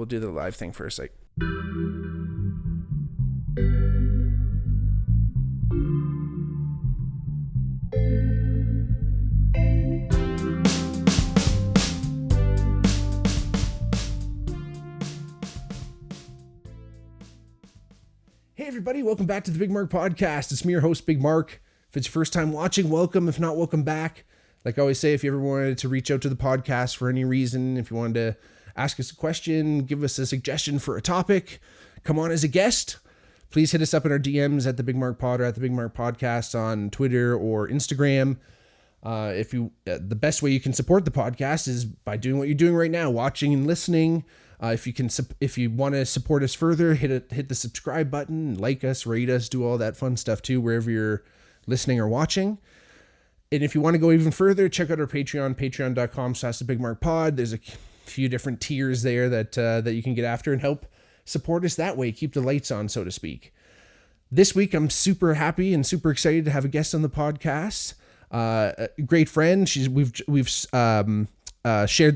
we'll do the live thing first. Like. Hey everybody, welcome back to the Bigmark podcast. It's me, your host, Bigmark. If it's your first time watching, welcome. If not, welcome back. Like I always say, if you ever wanted to reach out to the podcast for any reason, if you wanted to ask us a question, give us a suggestion for a topic, come on as a guest, please hit us up in our DMs at the Bigmark Pod or at the Bigmark Podcast on Twitter or Instagram. The best way you can support the podcast is by doing what you're doing right now, watching and listening. If you want to support us further, hit the subscribe button, like us, rate us, do all that fun stuff too, wherever you're listening or watching. And if you want to go even further, check out our Patreon, patreon.com/thebigmarkpod. There's a few different tiers there that you can get after and help support us that way. Keep the lights on, so to speak. This week, I'm super happy and super excited to have a guest on the podcast. A great friend. We've shared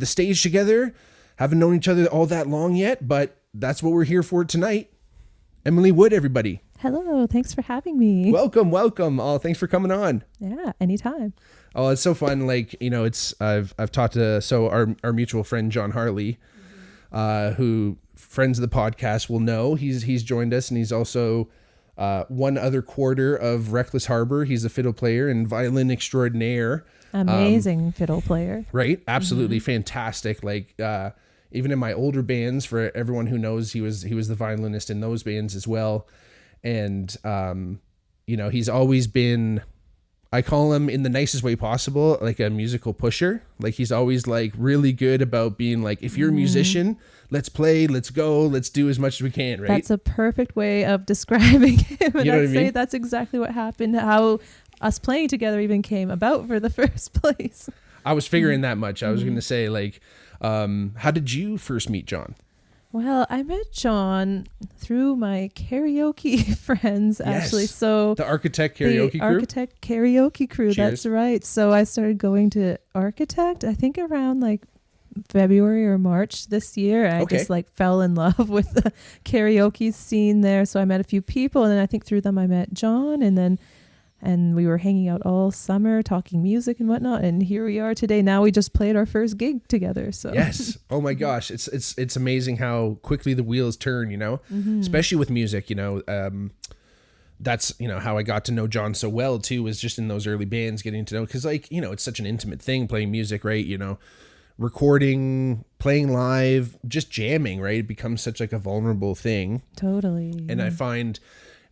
the stage together. Haven't known each other all that long yet, but that's what we're here for tonight. Emily Wood, everybody. Hello, thanks for having me. Welcome. Oh, thanks for coming on. Yeah, anytime. Oh, it's so fun. Like, you know, I've talked to our mutual friend John Harley, who friends of the podcast will know. He's joined us, and he's also one other quarter of Reckless Harbor. He's a fiddle player and violin extraordinaire. Amazing fiddle player. Right? Absolutely fantastic. Like, even in my older bands, for everyone who knows, he was the violinist in those bands as well. And, you know, he's always been, I call him in the nicest way possible, like a musical pusher. Like, he's always like really good about being like, if you're a musician, let's play, let's go, let's do as much as we can. Right. That's a perfect way of describing him. And You know what I mean? That's exactly what happened, how us playing together even came about for the first place. I was figuring that much. I was going to say, like, how did you first meet John? Well, I met John through my karaoke friends, actually. Yes. So The Architect Karaoke Crew? Architect Karaoke Crew, Cheers. That's right. So I started going to Architect, I think around like February or March this year. I just like fell in love with the karaoke scene there. So I met a few people, and then I think through them I met John, and we were hanging out all summer talking music and whatnot, and here we are today. Now we just played our first gig together. So yes. Oh my gosh, it's amazing how quickly the wheels turn, you know, especially with music, you know. That's, you know, how I got to know John so well too, was just in those early bands, getting to know, because, like, you know, it's such an intimate thing, playing music, right? You know, recording, playing live, just jamming, right? It becomes such like a vulnerable thing. Totally. And I find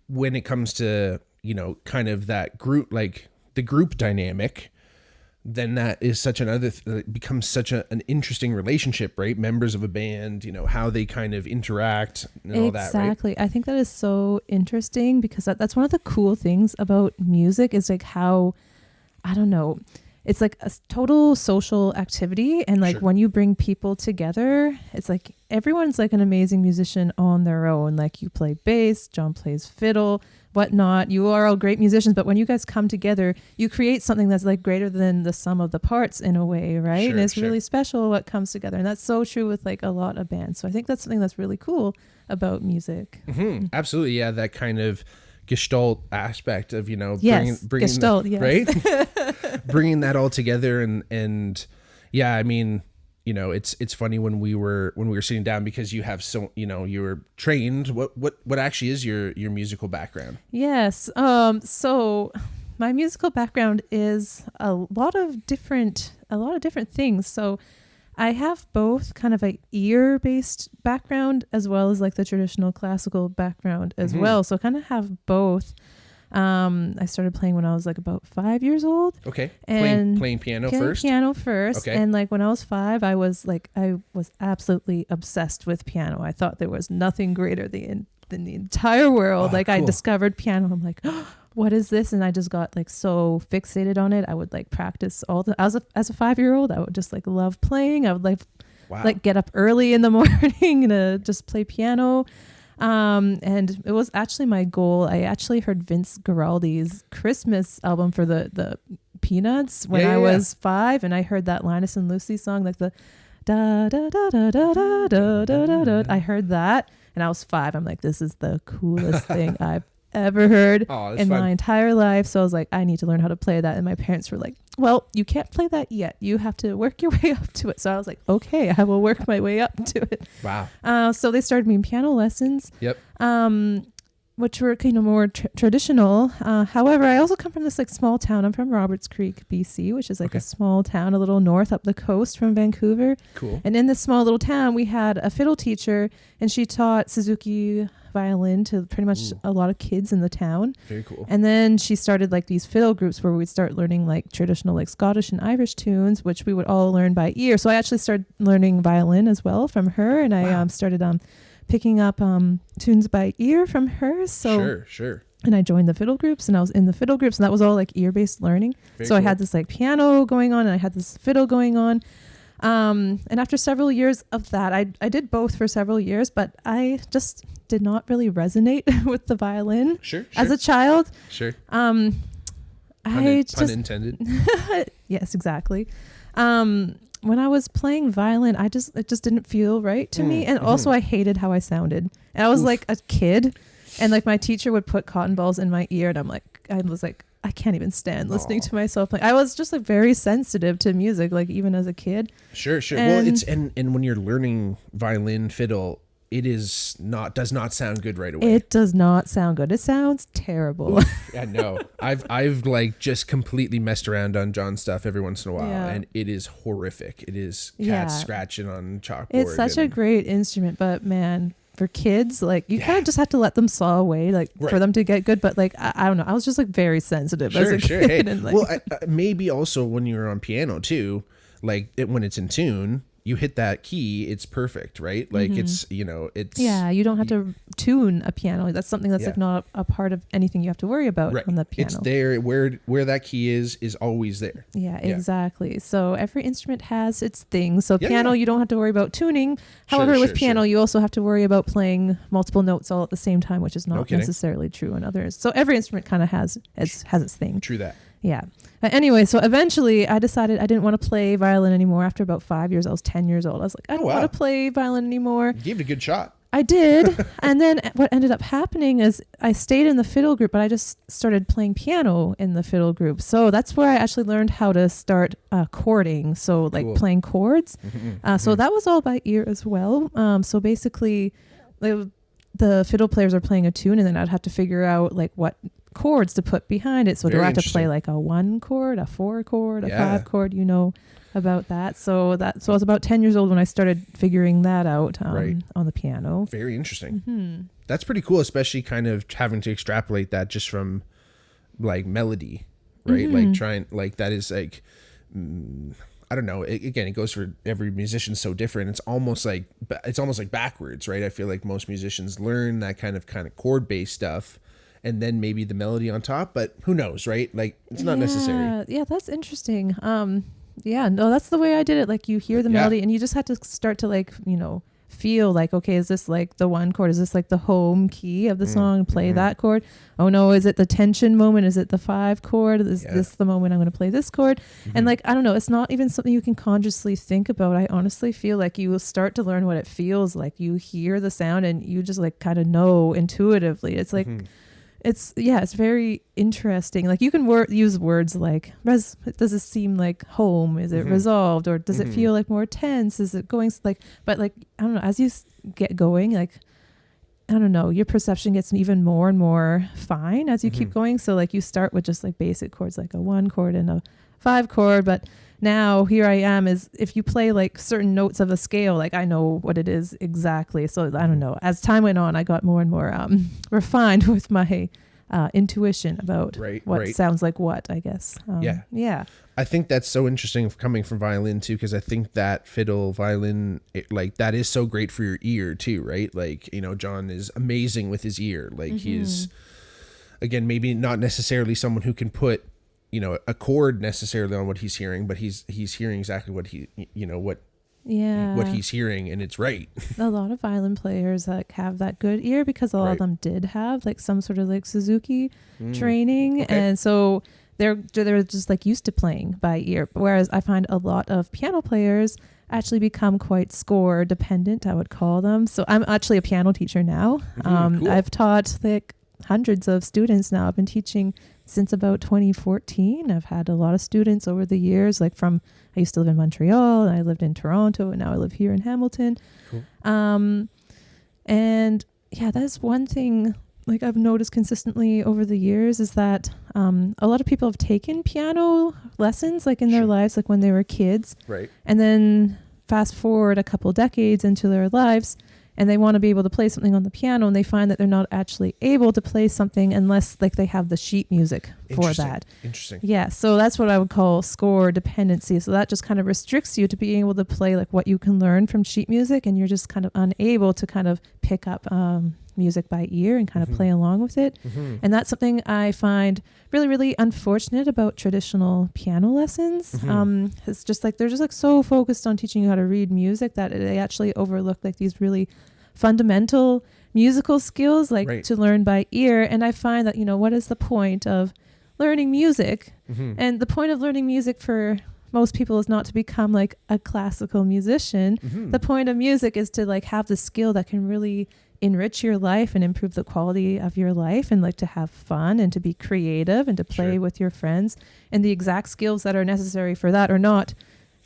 when it comes to, you know, kind of that group, like the group dynamic, then that is such it becomes such an interesting relationship, right? Members of a band, you know, how they kind of interact and all that, right? Exactly. I think that is so interesting, because that's one of the cool things about music, is like how, I don't know, it's like a total social activity. And like when you bring people together, it's like everyone's like an amazing musician on their own. Like, you play bass, John plays fiddle, whatnot. You are all great musicians, but when you guys come together, you create something that's like greater than the sum of the parts in a way, right? And it's really special what comes together. And that's so true with like a lot of bands. So I think that's something that's really cool about music. Mm-hmm. Absolutely. Yeah. That kind of Gestalt aspect of, you know, bringing Gestalt, right? Bringing that all together. And yeah, I mean, you know, it's funny when we were sitting down, because you have you know, you were trained. What actually is your musical background? Yes. So my musical background is a lot of different things. So I have both kind of a ear-based background as well as like the traditional classical background as well. So I kind of have both. I started playing when I was like about 5 years old. Okay. And playing piano first? Piano first. Okay. And like when I was 5, I was absolutely obsessed with piano. I thought there was nothing greater than the entire world. Oh, like cool. I discovered piano. I'm like, oh, what is this? And I just got like so fixated on it. I would like practice as a 5-year-old. I would just like love playing. I would like get up early in the morning to just play piano. And it was actually my goal. I actually heard Vince Guaraldi's Christmas album for the Peanuts when I was 5, and I heard that Linus and Lucy song, like the da da da da da da da da da. I heard that and I was 5. I'm like, this is the coolest thing I've ever heard in my entire life. So I was like, I need to learn how to play that. And my parents were like, well, you can't play that yet. You have to work your way up to it. So I was like, okay, I will work my way up to it. Wow. So they started me in piano lessons. Yep. Which were kind of more traditional. However, I also come from this like small town. I'm from Roberts Creek, BC, which is like a small town a little north up the coast from Vancouver. Cool. And in this small little town, we had a fiddle teacher, and she taught Suzuki violin to pretty much a lot of kids in the town. Very cool. And then she started like these fiddle groups where we'd start learning like traditional like Scottish and Irish tunes, which we would all learn by ear. So I actually started learning violin as well from her, and I started picking up tunes by ear from her. So sure. And I joined the fiddle groups, and I was in the fiddle groups, and that was all like ear-based learning. Very cool. I had this like piano going on, and I had this fiddle going on. And after several years of that, I did both for several years, but I just did not really resonate with the violin as a child. Sure. Pun intended. Yes, exactly. When I was playing violin, it just didn't feel right to me. And also I hated how I sounded. And I was like a kid, and like my teacher would put cotton balls in my ear, and I was like, I can't even stand listening to myself play. I was just like very sensitive to music, like even as a kid. Sure. Well, it's, and when you're learning violin, fiddle, it does not sound good right away. It does not sound good. It sounds terrible. Yeah, no. I've like just completely messed around on John's stuff every once in a while, and it is horrific. It is cats scratching on chalkboard. It's such a great instrument, but man, for kids, like you kind of just have to let them saw away, like for them to get good. But like I don't know, I was just like very sensitive as a kid. Hey. And, like, well, maybe also when you're on piano too, like when it's in tune, you hit that key, it's perfect, right? Like it's you don't have to tune a piano. That's something that's like not a part of anything you have to worry about on the piano. It's there where that key is always there. Yeah, exactly. So every instrument has its thing. So piano, you don't have to worry about tuning. However, with piano, you also have to worry about playing multiple notes all at the same time, which is not necessarily true in others. So every instrument kind of has its thing. True that. Yeah. But anyway, so eventually I decided I didn't want to play violin anymore. After about 5 years, I was 10 years old. I was like, I don't want to play violin anymore. You gave it a good shot. I did. And then what ended up happening is I stayed in the fiddle group, but I just started playing piano in the fiddle group. So that's where I actually learned how to start chording. So like playing chords. So that was all by ear as well. So basically the fiddle players are playing a tune, and then I'd have to figure out like what chords to put behind it. So do I have to play like a 1 chord, a 4 chord, a 5 chord, about that. So I was about 10 years old when I started figuring that out on the piano. Very interesting. That's pretty cool, especially kind of having to extrapolate that just from like melody, right? Like trying, like that is like, I don't know. It goes for every musician so different. It's almost like backwards, right? I feel like most musicians learn that kind of chord based stuff, and then maybe the melody on top, but who knows, right? Like it's not necessary. Yeah, that's interesting. That's the way I did it. Like you hear the melody, and you just had to start to like, feel like, okay, is this like the 1 chord? Is this like the home key of the song? Play that chord. Oh no, is it the tension moment? Is it the 5 chord? Is this the moment I'm going to play this chord? And like, I don't know, it's not even something you can consciously think about. I honestly feel like you will start to learn what it feels like. You hear the sound and you just like kind of know intuitively. It's like, it's very interesting. Like you can use words like does it seem like home? Is it resolved, or does it feel like more tense? Is it going like? But like I don't know. As you get going, like I don't know, your perception gets even more and more fine as you keep going. So like you start with just like basic chords, like a 1 chord and a 5 chord, but now here I am is if you play like certain notes of a scale, like I know what it is exactly. So I don't know. As time went on, I got more and more refined with my intuition about what sounds like what, I guess. Yeah. I think that's so interesting coming from violin too, because I think that fiddle, violin, like that is so great for your ear too, right? Like, John is amazing with his ear. Like he's, again, maybe not necessarily someone who can put a chord necessarily on what he's hearing, but he's hearing exactly what what he's hearing, and it's right. A lot of violin players have that good ear because a lot of them did have like some sort of like Suzuki training, and so they're just like used to playing by ear. Whereas I find a lot of piano players actually become quite score dependent, I would call them. So I'm actually a piano teacher now. Cool. I've taught like hundreds of students now. I've been teaching since about 2014. I've had a lot of students over the years, like I used to live in Montreal, and I lived in Toronto, and now I live here in Hamilton. Cool. And yeah, that's one thing like I've noticed consistently over the years is that a lot of people have taken piano lessons like in their lives, like when they were kids. Right. And then fast forward a couple decades into their lives, and they want to be able to play something on the piano, and they find that they're not actually able to play something unless like they have the sheet music for that. Interesting. Yeah. So that's what I would call score dependency. So that just kind of restricts you to being able to play like what you can learn from sheet music, and you're just kind of unable to kind of pick up music by ear and kind of play along with it. And that's something I find really, really unfortunate about traditional piano lessons. It's just like they're just like so focused on teaching you how to read music that they actually overlook like these really fundamental musical skills like to learn by ear. And I find that, you know, what is the point of learning music? And the point of learning music for most people is not to become like a classical musician. The point of music is to like have the skill that can really enrich your life and improve the quality of your life, and like to have fun and to be creative and to play with your friends. And the exact skills that are necessary for that are not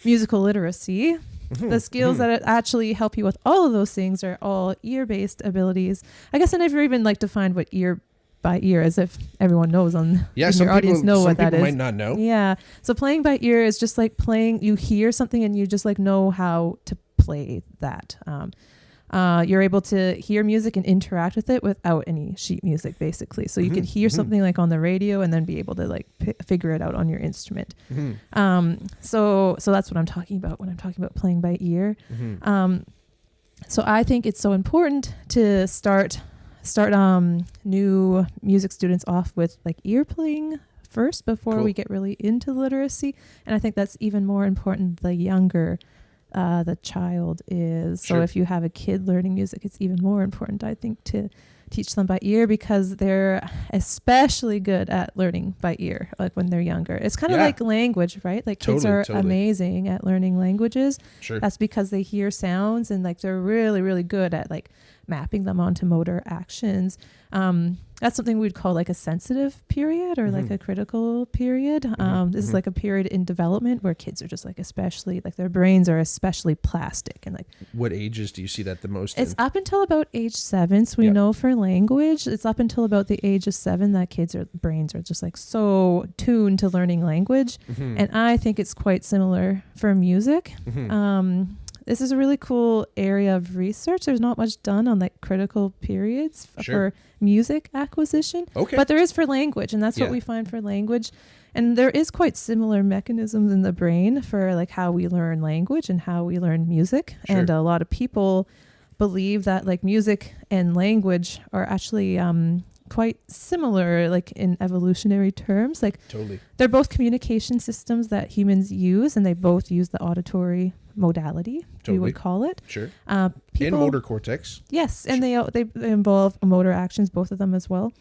musical literacy. The skills that actually help you with all of those things are all ear-based abilities. I guess I never even like defined what ear by ear, as if everyone knows in your audience know what that is. Some people might not know. Yeah. So playing by ear is just like playing, you hear something and you just like know how to play that. You're able to hear music and interact with it without any sheet music, basically. So you could hear something like on the radio and then be able to like figure it out on your instrument. So that's what I'm talking about when I'm talking about playing by ear. So I think it's so important to start new music students off with like ear playing first before we get really into literacy. And I think that's even more important the younger the child is. So if you have a kid learning music, it's even more important, I think, to teach them by ear, because they're especially good at learning by ear, like when they're younger. It's kind of like language, right? Like kids are amazing at learning languages. That's because they hear sounds and like they're really, really good at like mapping them onto motor actions. That's something we'd call like a sensitive period or like a critical period. This is like a period in development where kids are just like especially like their brains are especially plastic. And like, what ages do you see that the most? It's up until about age 7. So we know for language, it's up until about the age of 7 that brains are just like so tuned to learning language. And I think it's quite similar for music. This is a really cool area of research. There's not much done on like critical periods for music acquisition, but there is for language, and that's what we find for language. And there is quite similar mechanisms in the brain for like how we learn language and how we learn music. And a lot of people believe that like music and language are actually quite similar, like in evolutionary terms. Like they're both communication systems that humans use, and they both use the auditory modality, we would call it. In motor cortex. Yes, and they involve motor actions, both of them as well.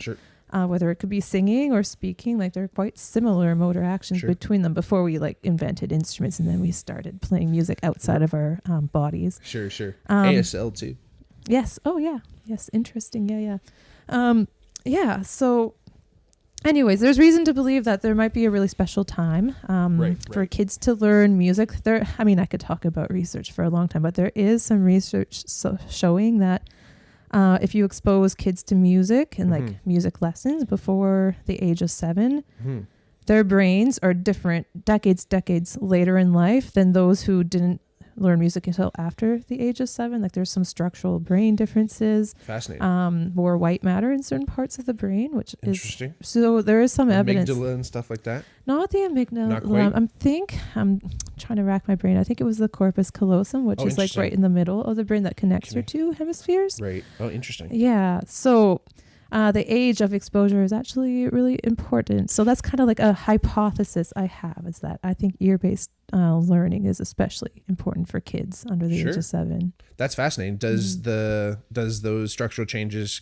Whether it could be singing or speaking, like they're quite similar motor actions between them before we like invented instruments, and then we started playing music outside of our bodies. ASL too. Yes. Oh yeah. Yes. Interesting. Yeah. So anyways, there's reason to believe that there might be a really special time for kids to learn music. I could talk about research for a long time, but there is some research showing that if you expose kids to music and like music lessons before the age of 7, their brains are different decades later in life than those who didn't learn music until after the age of 7. Like there's some structural brain differences. Fascinating. More white matter in certain parts of the brain, which interesting. So there is some evidence. Amygdala and stuff like that. Not the amygdala. Not quite. I'm trying to rack my brain. I think it was the corpus callosum, which is like right in the middle of the brain that connects your two hemispheres. Right. Oh, interesting. Yeah. So the age of exposure is actually really important. So that's kind of like a hypothesis I have, is that I think ear-based learning is especially important for kids under the age of 7. That's fascinating. Does those structural changes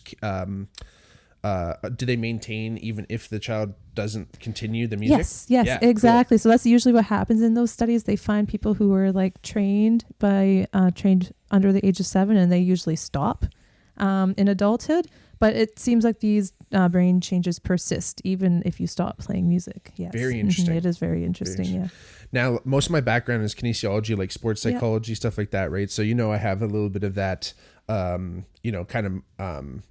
do they maintain even if the child doesn't continue the music? Yes, yes, Yeah, exactly. Cool. So that's usually what happens in those studies. They find people who are like trained under the age of 7, and they usually stop in adulthood. But it seems like these brain changes persist even if you stop playing music. Yes. Very interesting. It is very interesting. Yeah. Now, most of my background is kinesiology, like sports psychology, stuff like that, right? So, I have a little bit of that, kind of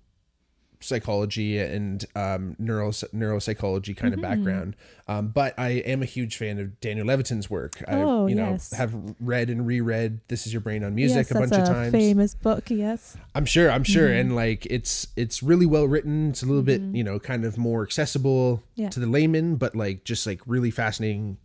psychology and neuropsychology kind of background. But I am a huge fan of Daniel Levitin's work. I have read and reread This Is Your Brain on Music a bunch of times. Famous book, yes. I'm sure. And like it's really well written. It's a little bit, kind of more accessible to the layman, but like just like really fascinating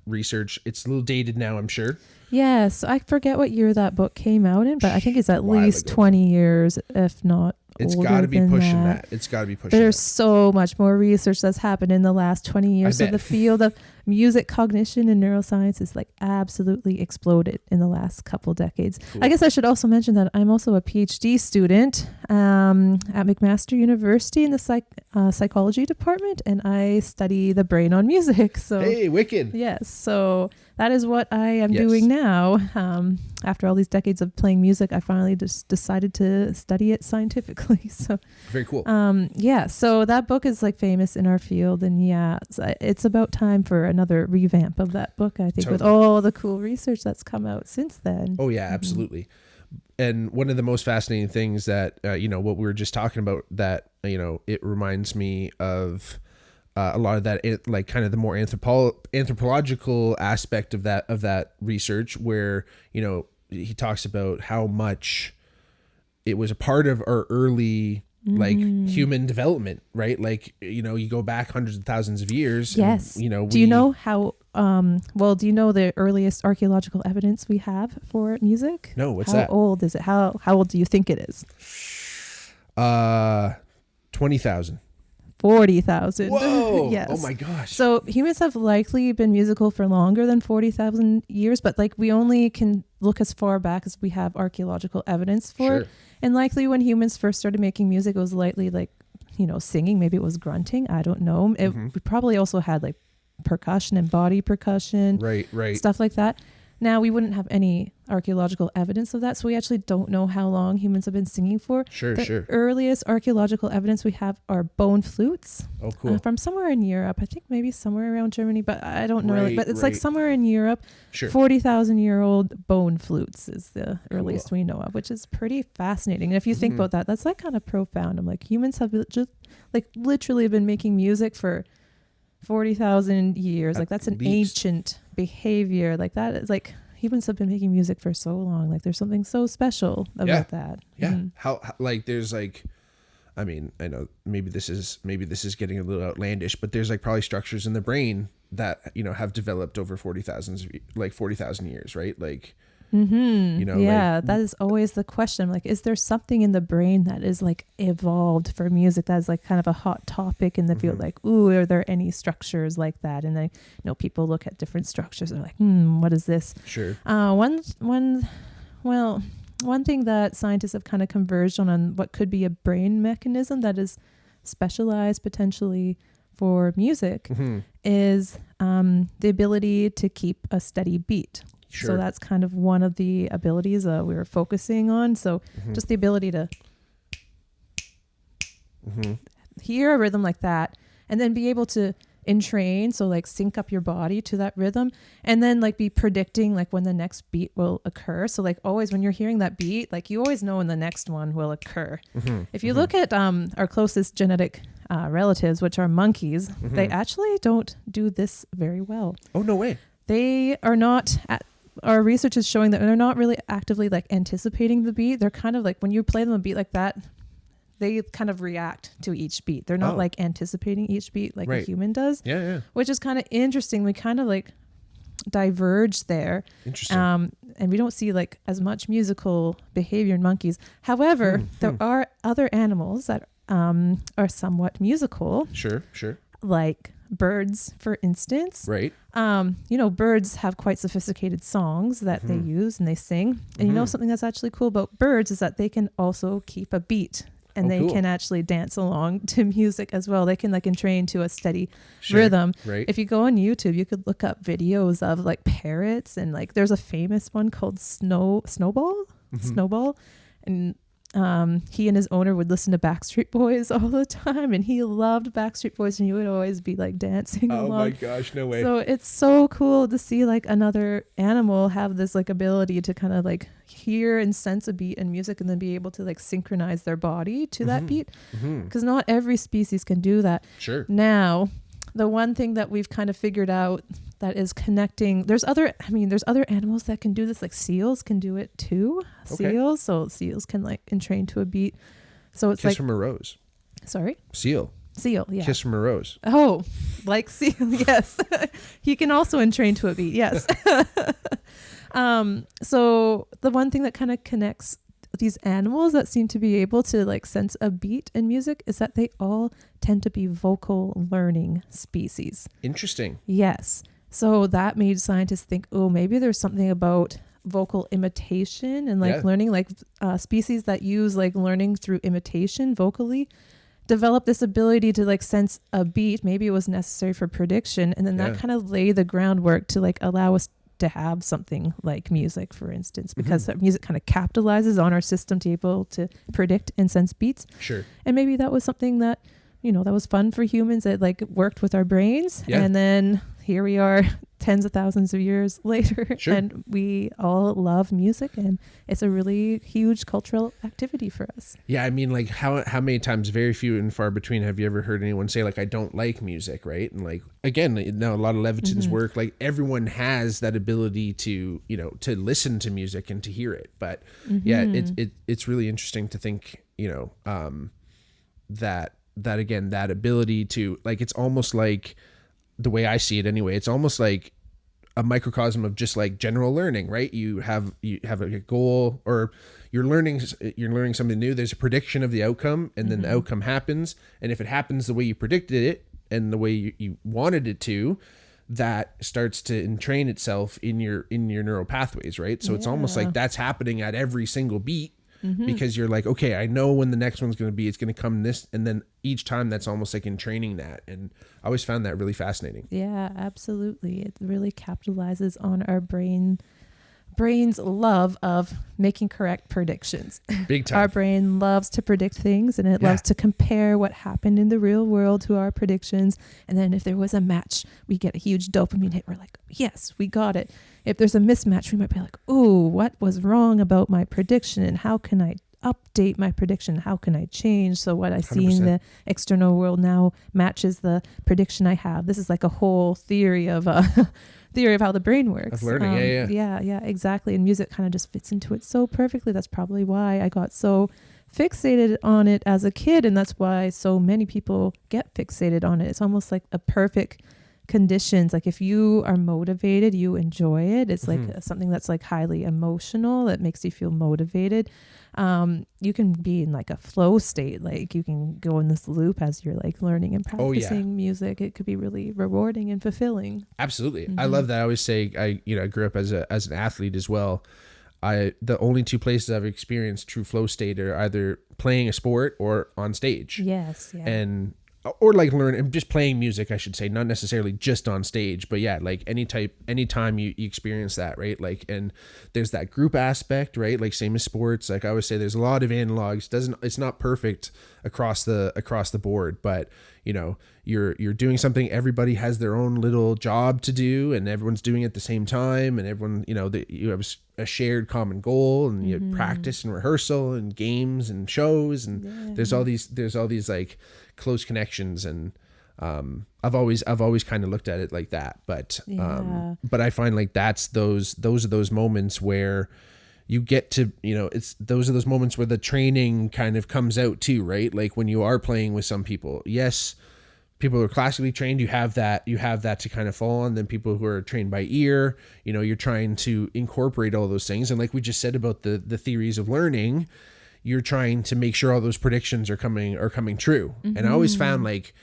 research. It's a little dated now, I'm sure. Yes, I forget what year that book came out in, but I think it's at least 20 years, if not It's got to be pushing that. It's got to be pushing There's so much more research that's happened in the last 20 years. So the field of music cognition and neuroscience is like absolutely exploded in the last couple decades. Cool. I guess I should also mention that I'm also a PhD student at McMaster University in the psychology department, and I study the brain on music. So hey, wicked. Yes. So that is what I am doing now. After all these decades of playing music, I finally just decided to study it scientifically. So very cool. So that book is like famous in our field, and it's about time for another revamp of that book, I think, with all the cool research that's come out since then. Oh yeah, absolutely. And one of the most fascinating things that what we were just talking about, that it reminds me of a lot of that, like kind of the more anthropological aspect of that research, where he talks about how much it was a part of our early like human development, right? Like, you go back hundreds of thousands of years. Yes. And, do you know how, do you know the earliest archaeological evidence we have for music? No, what's that? How old is it? How old do you think it is? 20,000. 40,000. Whoa. Yes. Oh my gosh. So humans have likely been musical for longer than 40,000 years, but like we only can look as far back as we have archaeological evidence for it. And likely when humans first started making music, it was likely like, singing. Maybe it was grunting. I don't know. We probably also had like percussion and body percussion. Right. Stuff like that. Now, we wouldn't have any archaeological evidence of that, so we actually don't know how long humans have been singing for. The earliest archaeological evidence we have are bone flutes. Oh, cool. From somewhere in Europe. I think maybe somewhere around Germany, but I don't know. But it's like somewhere in Europe. 40,000-year-old bone flutes is the earliest we know of, which is pretty fascinating. And if you think about that, that's like kind of profound. I'm like, humans have just like literally been making music for 40,000 years. Like that's an ancient behavior. Like that is like humans have been making music for so long. Like there's something so special about that. Yeah. How like there's like, I mean, I know maybe this is getting a little outlandish, but there's like probably structures in the brain that have developed over 40,000 years, right? Like that is always the question. Like, is there something in the brain that is like evolved for music that is like kind of a hot topic in the field? Like, are there any structures like that? And people look at different structures and they're like, what is this? Sure. One thing that scientists have kind of converged on what could be a brain mechanism that is specialized potentially for music is the ability to keep a steady beat. Sure. So that's kind of one of the abilities we were focusing on. So just the ability to hear a rhythm like that and then be able to entrain, so like sync up your body to that rhythm, and then like be predicting like when the next beat will occur. So like always when you're hearing that beat, like you always know when the next one will occur. If you look at our closest genetic relatives, which are monkeys, they actually don't do this very well. Oh, no way. They are not our research is showing that they're not really actively like anticipating the beat. They're kind of like, when you play them a beat like that, they kind of react to each beat. They're not like anticipating each beat like a human does. Yeah. Which is kind of interesting. We kind of like diverge there. Interesting. And we don't see like as much musical behavior in monkeys. However, there are other animals that are somewhat musical. Sure. Like birds, for instance. Right. Birds have quite sophisticated songs that they use and they sing. And something that's actually cool about birds is that they can also keep a beat. and they cool. can actually dance along to music as well. They can like entrain to a steady Sure. rhythm. Right. If you go on YouTube, you could look up videos of like parrots, and like there's a famous one called Snowball, and he and his owner would listen to Backstreet Boys all the time, and he loved Backstreet Boys, and he would always be like dancing along. Oh my gosh, no way. So it's so cool to see like another animal have this like ability to kind of like hear and sense a beat in music, and then be able to like synchronize their body to that beat, because not every species can do that. Sure. Now, the one thing that we've kind of figured out that is connecting, there's other animals that can do this, like seals can do it too. Okay. Seals can like entrain to a beat. So it's Kiss like from a rose. Sorry? Seal, yeah. Kiss from a rose. Oh, like seal, yes. He can also entrain to a beat, yes. So the one thing that kind of connects these animals that seem to be able to like sense a beat in music is that they all tend to be vocal learning species. Interesting. Yes. So that made scientists think, oh, maybe there's something about vocal imitation and like learning, like species that use like learning through imitation vocally develop this ability to like sense a beat. Maybe it was necessary for prediction. And then that kind of laid the groundwork to like allow us to have something like music, for instance, because music kind of capitalizes on our system to be able to predict and sense beats. Sure. And maybe that was something that, you know, that was fun for humans. That like worked with our brains. Yeah. And then here we are tens of thousands of years later, Sure. and we all love music, and it's a really huge cultural activity for us. Yeah, I mean, like how many times, very few and far between, have you ever heard anyone say like, I don't like music, right? And like, again, now a lot of Leviton's work, like everyone has that ability to, you know, to listen to music and to hear it. But yeah, it's really interesting to think, you know, that again, that ability to like, it's almost like, the way I see it anyway, it's almost like a microcosm of just like general learning, right? You have a goal, or you're learning something new. There's a prediction of the outcome, and then the outcome happens. And if it happens the way you predicted it and the way you wanted it to, that starts to entrain itself in your neural pathways, right? So it's almost like that's happening at every single beat. Because you're like, okay, I know when the next one's going to be, it's going to come this. And then each time that's almost like in training that. And I always found that really fascinating. Yeah, absolutely. It really capitalizes on our brain's love of making correct predictions. Big time. Our brain loves to predict things, and it loves to compare what happened in the real world to our predictions. And then if there was a match, we get a huge dopamine hit. We're like, yes, we got it. If there's a mismatch, we might be like, ooh, what was wrong about my prediction, and how can I update my prediction? How can I change so what I see in the external world now matches the prediction I have? This is like a whole theory of how the brain works. Of learning, yeah, exactly. And music kind of just fits into it so perfectly. That's probably why I got so fixated on it as a kid, and that's why so many people get fixated on it. It's almost like a perfect conditions. Like if you are motivated, you enjoy it. It's like something that's like highly emotional that makes you feel motivated. You can be in like a flow state, like you can go in this loop as you're like learning and practicing music. It could be really rewarding and fulfilling. Absolutely. I love that. I always say I grew up as an athlete as well. The only two places I've experienced true flow state are either playing a sport or on stage. Yes. Yeah. And or like just playing music, I should say, not necessarily just on stage, but yeah, like anytime you experience that, right? Like, and there's that group aspect, right? Like same as sports. Like I always say, there's a lot of analogs. It's not perfect across the board, but you know, you're doing something, everybody has their own little job to do, and everyone's doing it at the same time, and everyone, you know, you have a shared common goal, and you practice and rehearsal and games and shows, and there's all these like close connections, and I've always kind of looked at it like that, but I find like those are those moments where you get to, you know, those are those moments where the training kind of comes out too, right? Like when you are playing with some people, yes, people who are classically trained, you have that to kind of fall on. Then people who are trained by ear, you know, you're trying to incorporate all those things. And like we just said about the theories of learning, you're trying to make sure all those predictions are coming true. And I always found like,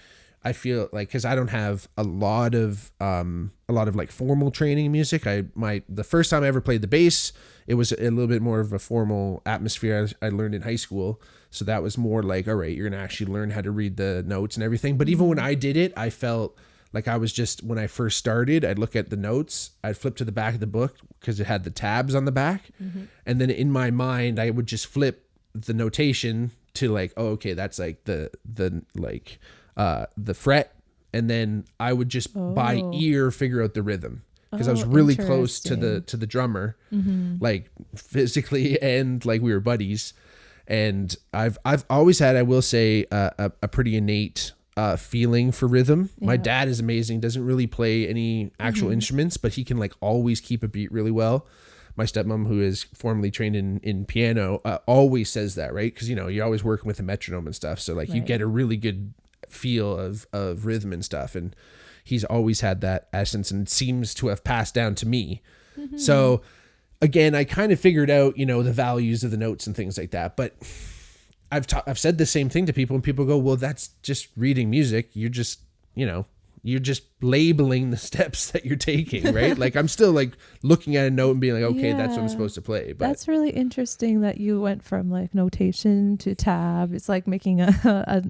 I feel like, cause I don't have a lot of like formal training in music. The first time I ever played the bass, it was a little bit more of a formal atmosphere I learned in high school. So that was more like, all right, you're going to actually learn how to read the notes and everything. But even when I did it, I felt like I was just, when I first started, I'd look at the notes, I'd flip to the back of the book because it had the tabs on the back. And then in my mind, I would just flip the notation to like, oh, okay, that's like the fret. And then I would just by ear figure out the rrhythm. Because I was really close to the drummer, like physically, and like we were buddies. And I've always had, I will say, a pretty innate feeling for rhythm. My dad is amazing, doesn't really play any actual instruments, but he can like always keep a beat really well. My stepmom, who is formerly trained in piano, always says that, right? Because, you know, you're always working with a metronome and stuff. So like you get a really good feel of rhythm and stuff. And he's always had that essence and seems to have passed down to me. So again, I kind of figured out, you know, the values of the notes and things like that. But I've said the same thing to people, and people go, well, that's just reading music. You're just, you know, you're just labeling the steps that you're taking, right? Like I'm still like looking at a note and being like, okay, that's what I'm supposed to play. But that's really interesting that you went from like notation to tab. It's like making a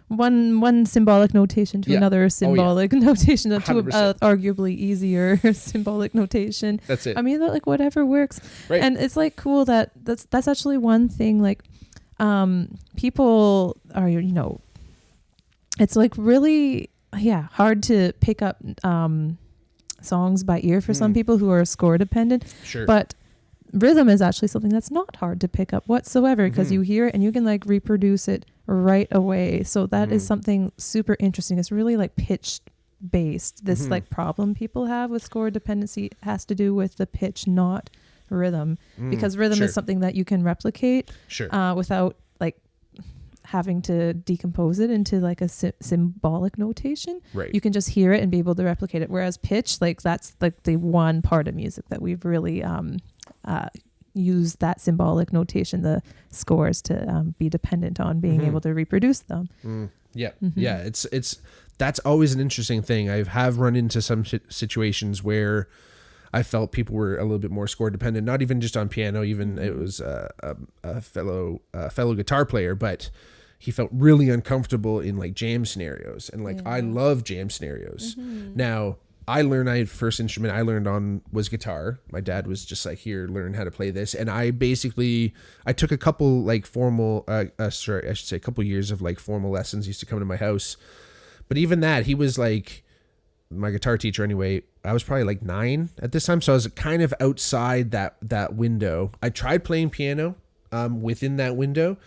one symbolic notation to another symbolic notation to arguably easier symbolic notation. That's it. I mean, like whatever works. Right. And it's like cool that that's actually one thing, like people are, you know, it's like really hard to pick up songs by ear for some people who are score dependent. Sure. But rhythm is actually something that's not hard to pick up whatsoever, because you hear it and you can like reproduce it right away. So that is something super interesting. It's really like pitch based. This like problem people have with score dependency has to do with the pitch, not rhythm, because rhythm is something that you can replicate without like having to decompose it into like a symbolic notation. Right. You can just hear it and be able to replicate it. Whereas pitch, like that's like the one part of music that we've really used that symbolic notation, the scores, to be dependent on being able to reproduce them. Yeah. It's that's always an interesting thing. I have run into some situations where I felt people were a little bit more score dependent, not even just on piano. Even it was a fellow guitar player, but he felt really uncomfortable in like jam scenarios. And like, I love jam scenarios. Now, first instrument I learned on was guitar. My dad was just like, here, learn how to play this. And I took a couple like formal, a couple years of like formal lessons. He used to come to my house. But even that, he was like my guitar teacher anyway. I was probably like 9 at this time. So I was kind of outside that window. I tried playing piano within that window,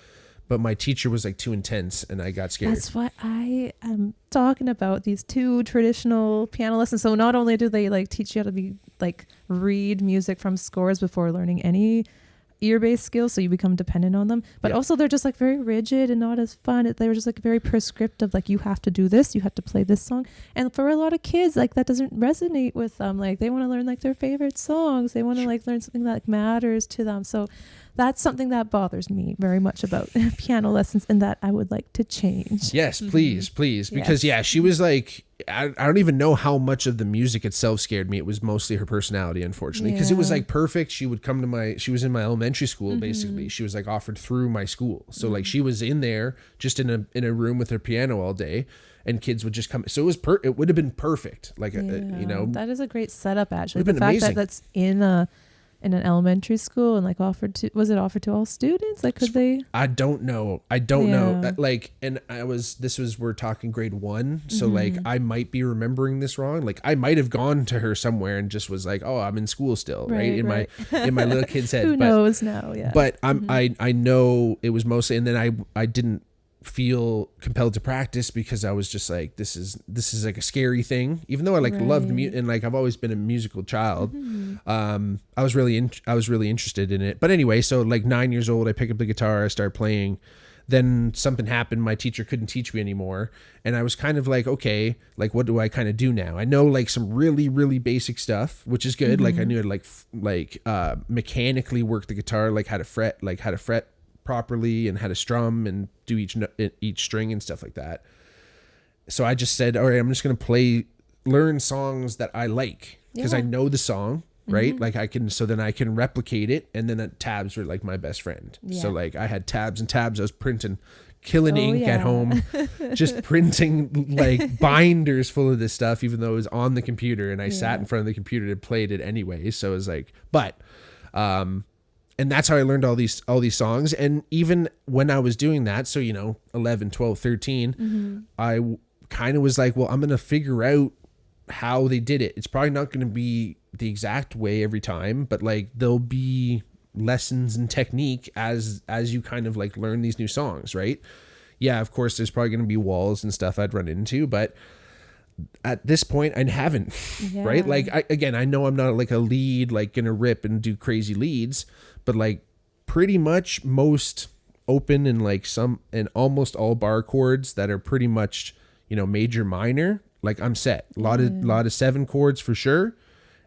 but my teacher was like too intense and I got scared. That's what I am talking about, these 2 traditional piano lessons. So not only do they like teach you how to read music from scores before learning any ear-based skills, so you become dependent on them, but also they're just like very rigid and not as fun. They were just like very prescriptive, like you have to do this, you have to play this song. And for a lot of kids, like that doesn't resonate with them. Like they want to learn like their favorite songs. They want to like learn something that like matters to them. So that's something that bothers me very much about piano lessons, and that I would like to change. Yes, please. Because she was like, I don't even know how much of the music itself scared me. It was mostly her personality, unfortunately, because it was like perfect. She would come to she was in my elementary school, basically. She was like offered through my school. So like she was in there just in a room with her piano all day, and kids would just come. So it would have been perfect. Like, you know, that is a great setup, actually. The fact that that's in an elementary school and like was it offered to all students? Like could they? I don't know. Like, and we're talking grade 1. So like I might be remembering this wrong. Like I might have gone to her somewhere and just was like, oh, I'm in school still. Right. In my little kid's head. Who knows now? Yeah. But I know it was mostly, and then I didn't feel compelled to practice because I was just like, this is like a scary thing, even though I like loved music and like I've always been a musical child. I was really interested in it. But anyway, so like 9 years old, I pick up the guitar, I start playing. Then something happened, my teacher couldn't teach me anymore, and I was kind of like, okay, like what do I kind of do now? I know like some really really basic stuff, which is good. Like I knew how to mechanically work the guitar, like how to fret properly and how to strum and do each string and stuff like that. so I just said, all right, I'm just going to learn songs that I like because I know the song, right? Like then I can replicate it. And then tabs were like my best friend. Yeah. So like I had tabs and tabs. I was printing, killing ink at home, just printing like binders full of this stuff, even though it was on the computer, and I sat in front of the computer and played it anyway. So it was like, and that's how I learned all these songs. And even when I was doing that, so, 11, 12, 13, I kind of was like, well, I'm going to figure out how they did it. It's probably not going to be the exact way every time, but like there'll be lessons and technique as you kind of like learn these new songs, right? Yeah, of course, there's probably going to be walls and stuff I'd run into, but at this point I haven't, right? Like I know I'm not like a lead, like gonna rip and do crazy leads, but like pretty much most open and like some and almost all bar chords that are pretty much, major minor, like I'm set. A lot of 7 chords for sure.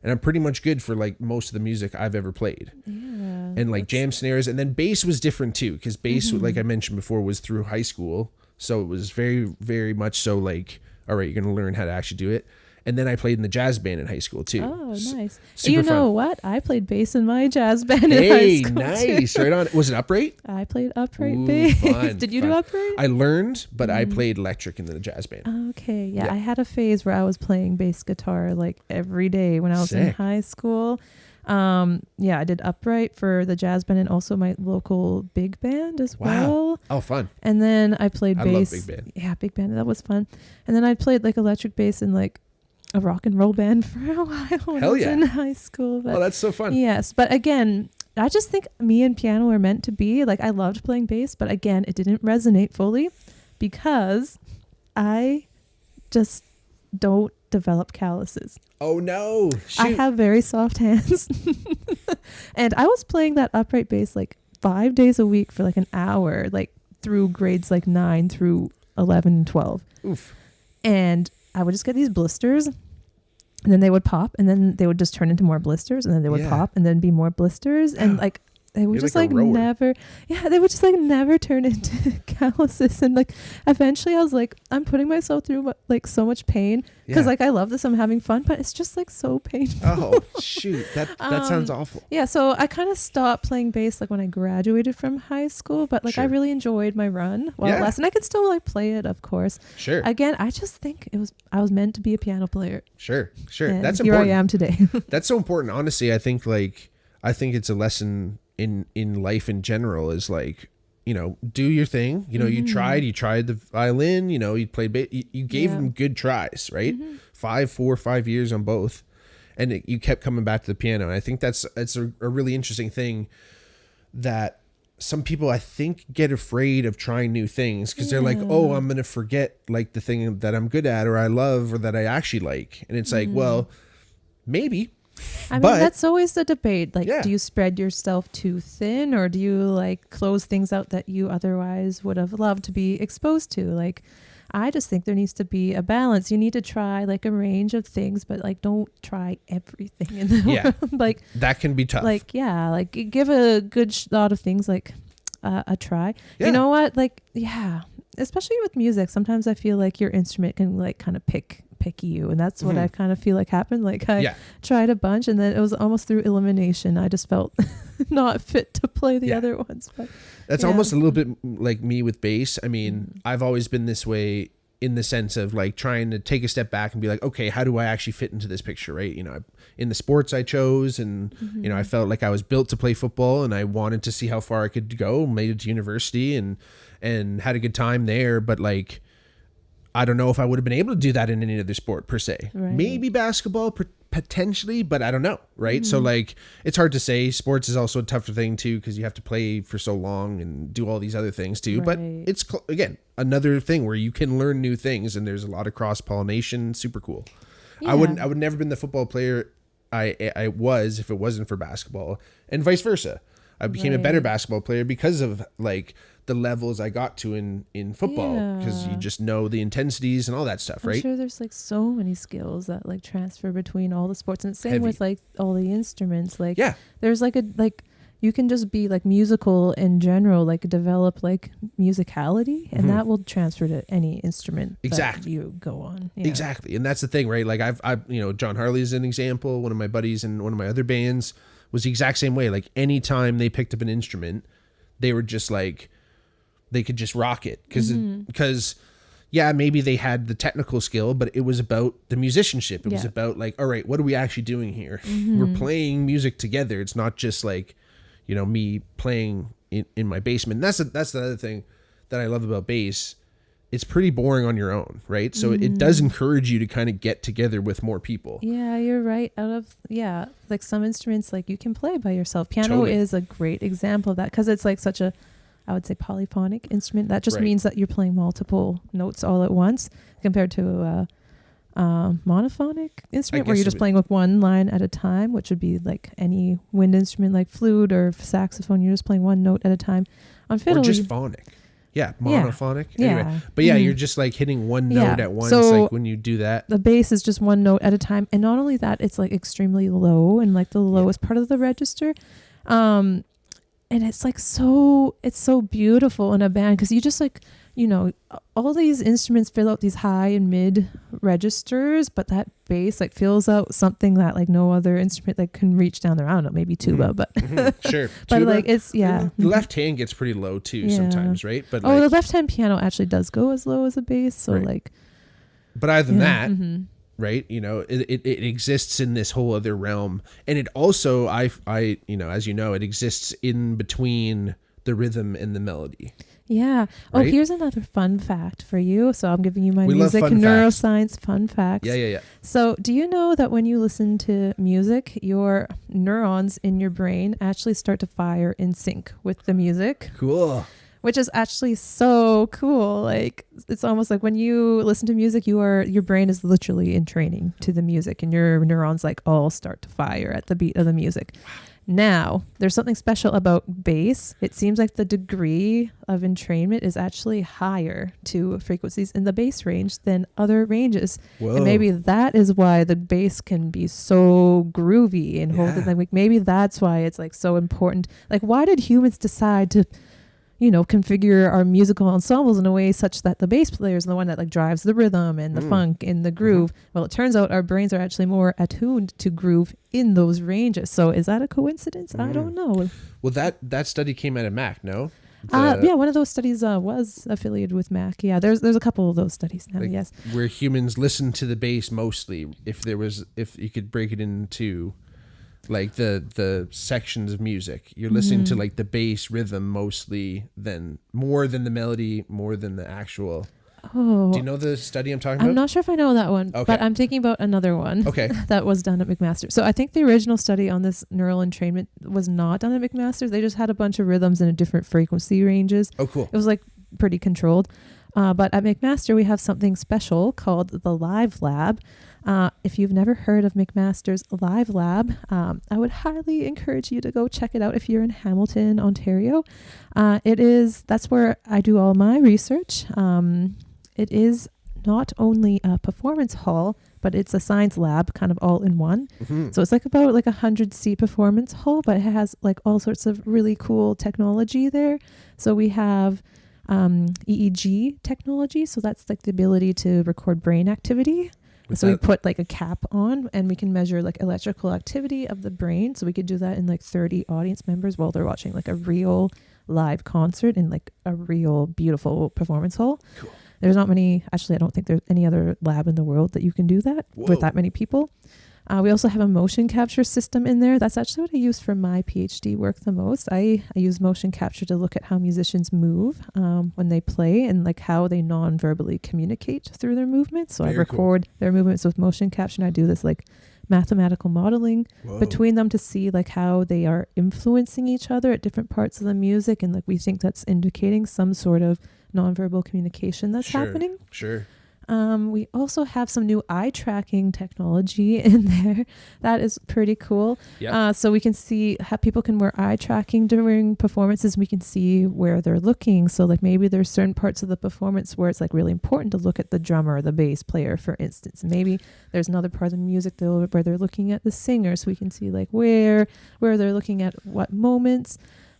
And I'm pretty much good for like most of the music I've ever played. Yeah, and like jam snares. And then bass was different too, because bass, like I mentioned before, was through high school. So it was very, very much so like, all right, you're going to learn how to actually do it. And then I played in the jazz band in high school too. Oh, nice. You know what? I played bass in my jazz band in high school. Nice. Right on. Was it upright? I played upright bass. Fun, Did you do upright? I learned, but I played electric in the jazz band. Okay. Yeah. I had a phase where I was playing bass guitar like every day when I was in high school. I did upright for the jazz band and also my local big band as well. Oh, fun. And then I played bass. I love big band. Yeah, big band. That was fun. And then I played like electric bass in like a rock and roll band for a while when I was in high school. But, that's so fun. Yes. But again, I just think me and piano were meant to be. Like I loved playing bass, but again, it didn't resonate fully because I just don't develop calluses. Oh no. Shoot. I have very soft hands. And I was playing that upright bass like 5 days a week for like an hour, like through grades like 9 through 11 and 12. Oof. And I would just get these blisters and then they would pop and then they would just turn into more blisters and then they would pop and then be more blisters. And like, they would just like never, they would just like never turn into calluses. And like, eventually I was like, I'm putting myself through like so much pain because like, I love this, I'm having fun, but it's just like so painful. Oh shoot. That sounds awful. Yeah. So I kind of stopped playing bass like when I graduated from high school, but like I really enjoyed my run while it lasted. And I could still like play it, of course. Sure. Again, I just think I was meant to be a piano player. Sure. And That's here important. I am today. That's so important. Honestly, I think it's a lesson in life in general is like, do your thing. You tried the violin, you played bass, you gave them good tries, right? 4 or 5 years on both. And you kept coming back to the piano. And I think that's a really interesting thing that some people, I think, get afraid of trying new things because they're like, oh, I'm going to forget like the thing that I'm good at or I love or that I actually like. And it's like, well, maybe. I mean, that's always the debate. Like, do you spread yourself too thin or do you like close things out that you otherwise would have loved to be exposed to? Like, I just think there needs to be a balance. You need to try like a range of things, but like don't try everything in the world. Like that can be tough. Like, like give a good lot of things like a try. Yeah. You know what? Like, especially with music, sometimes I feel like your instrument can like kind of pick you, and that's what I kind of feel like happened. Like I tried a bunch and then it was almost through elimination I just felt not fit to play the other ones. But that's almost a little bit like me with bass. I mean, I've always been this way in the sense of like trying to take a step back and be like, okay, how do I actually fit into this picture, right? In the sports I chose and I felt like I was built to play football and I wanted to see how far I could go, made it to university and had a good time there, but like I don't know if I would have been able to do that in any other sport per se. Right. Maybe basketball potentially, but I don't know. Right. So like, it's hard to say. Sports is also a tougher thing too, because you have to play for so long and do all these other things too. Right. But it's again, another thing where you can learn new things and there's a lot of cross pollination. Super cool. Yeah. I would never been the football player I was if it wasn't for basketball, and vice versa. I became a better basketball player because of like the levels I got to in football, because you just know the intensities and all that stuff, right? I'm sure there's like so many skills that like transfer between all the sports, and same with like all the instruments. Like there's like you can just be like musical in general, like develop like musicality, and that will transfer to any instrument that you go on. Yeah. Exactly. And that's the thing, right? Like I've John Harley is an example. One of my buddies in one of my other bands was the exact same way. Like anytime they picked up an instrument, they were just like, they could just rock it because yeah, maybe they had the technical skill, but it was about the musicianship. It was about like, all right, what are we actually doing here? We're playing music together. It's not just like, me playing in my basement. And that's the other thing that I love about bass. It's pretty boring on your own, right? So it does encourage you to kind of get together with more people. Yeah, you're right. Like some instruments, like you can play by yourself. Piano is a great example of that because it's like such a, I would say, polyphonic instrument. That just means that you're playing multiple notes all at once compared to a monophonic instrument where you're just playing with one line at a time, which would be like any wind instrument like flute or saxophone. You're just playing one note at a time. On fiddle, or just phonic. Yeah, monophonic. Yeah. Anyway. But yeah, you're just like hitting one note at once, so like when you do that. The bass is just one note at a time. And not only that, it's like extremely low and like the lowest part of the register. And it's like it's so beautiful in a band because you just like, all these instruments fill out these high and mid registers, but that bass like fills out something that like no other instrument like can reach down there. I don't know, maybe tuba, but sure. But tuba, like it's the left hand gets pretty low too sometimes, right? But the left hand piano actually does go as low as a bass, so like. But other than that. Right, it exists in this whole other realm, and it also I as it exists in between the rhythm and the melody. Yeah. Right? Oh, here's another fun fact for you. So I'm giving you my music neuroscience fun facts. Yeah. So do you know that when you listen to music, your neurons in your brain actually start to fire in sync with the music? Cool. Which is actually so cool. Like it's almost like when you listen to music, your brain is literally in training to the music and your neurons like all start to fire at the beat of the music. Wow. Now, there's something special about bass. It seems like the degree of entrainment is actually higher to frequencies in the bass range than other ranges. Whoa. And maybe that is why the bass can be so groovy and hold it. Like maybe that's why it's like so important. Like why did humans decide to configure our musical ensembles in a way such that the bass player is the one that like drives the rhythm and the funk and the groove. Well, it turns out our brains are actually more attuned to groove in those ranges. So is that a coincidence? I don't know. Well, that study came out of Mac, no? One of those studies was affiliated with Mac. Yeah, there's a couple of those studies now, yes. Where humans listen to the bass mostly, if you could break it into like the sections of music, you're listening to like the bass rhythm mostly, more than the melody, more than the actual. Do you know the study I'm talking about? I'm not sure if I know that one, but I'm thinking about another one that was done at McMaster. So I think the original study on this neural entrainment was not done at McMaster. They just had a bunch of rhythms in a different frequency ranges. Oh, cool. It was like pretty controlled. But at McMaster, we have something special called the Live Lab. If you've never heard of McMaster's Live Lab, I would highly encourage you to go check it out if you're in Hamilton, Ontario. That's where I do all my research. It is not only a performance hall, but it's a science lab kind of all in one. So it's like about like 100-seat performance hall, but it has like all sorts of really cool technology there. So we have EEG technology. So that's like the ability to record brain activity. We put like a cap on and we can measure like electrical activity of the brain. So we could do that in like 30 audience members while they're watching like a real live concert in like a real beautiful performance hall. Cool. There's not many, actually I don't think there's any other lab in the world that you can do that with that many people. We also have a motion capture system in there. That's actually what I use for my PhD work the most. I use motion capture to look at how musicians move when they play and like how they non-verbally communicate through their movements. So I record their movements with motion capture and I do this like mathematical modeling between them to see like how they are influencing each other at different parts of the music. And like we think that's indicating some sort of non-verbal communication that's happening. Sure. We also have some new eye tracking technology in there. That is pretty cool. Yep. So we can see how people can wear eye tracking during performances. We can see where they're looking. So like maybe there's certain parts of the performance where it's like really important to look at the drummer or the bass player, for instance. Maybe there's another part of the music where they're looking at the singer. So we can see like where they're looking at what moments,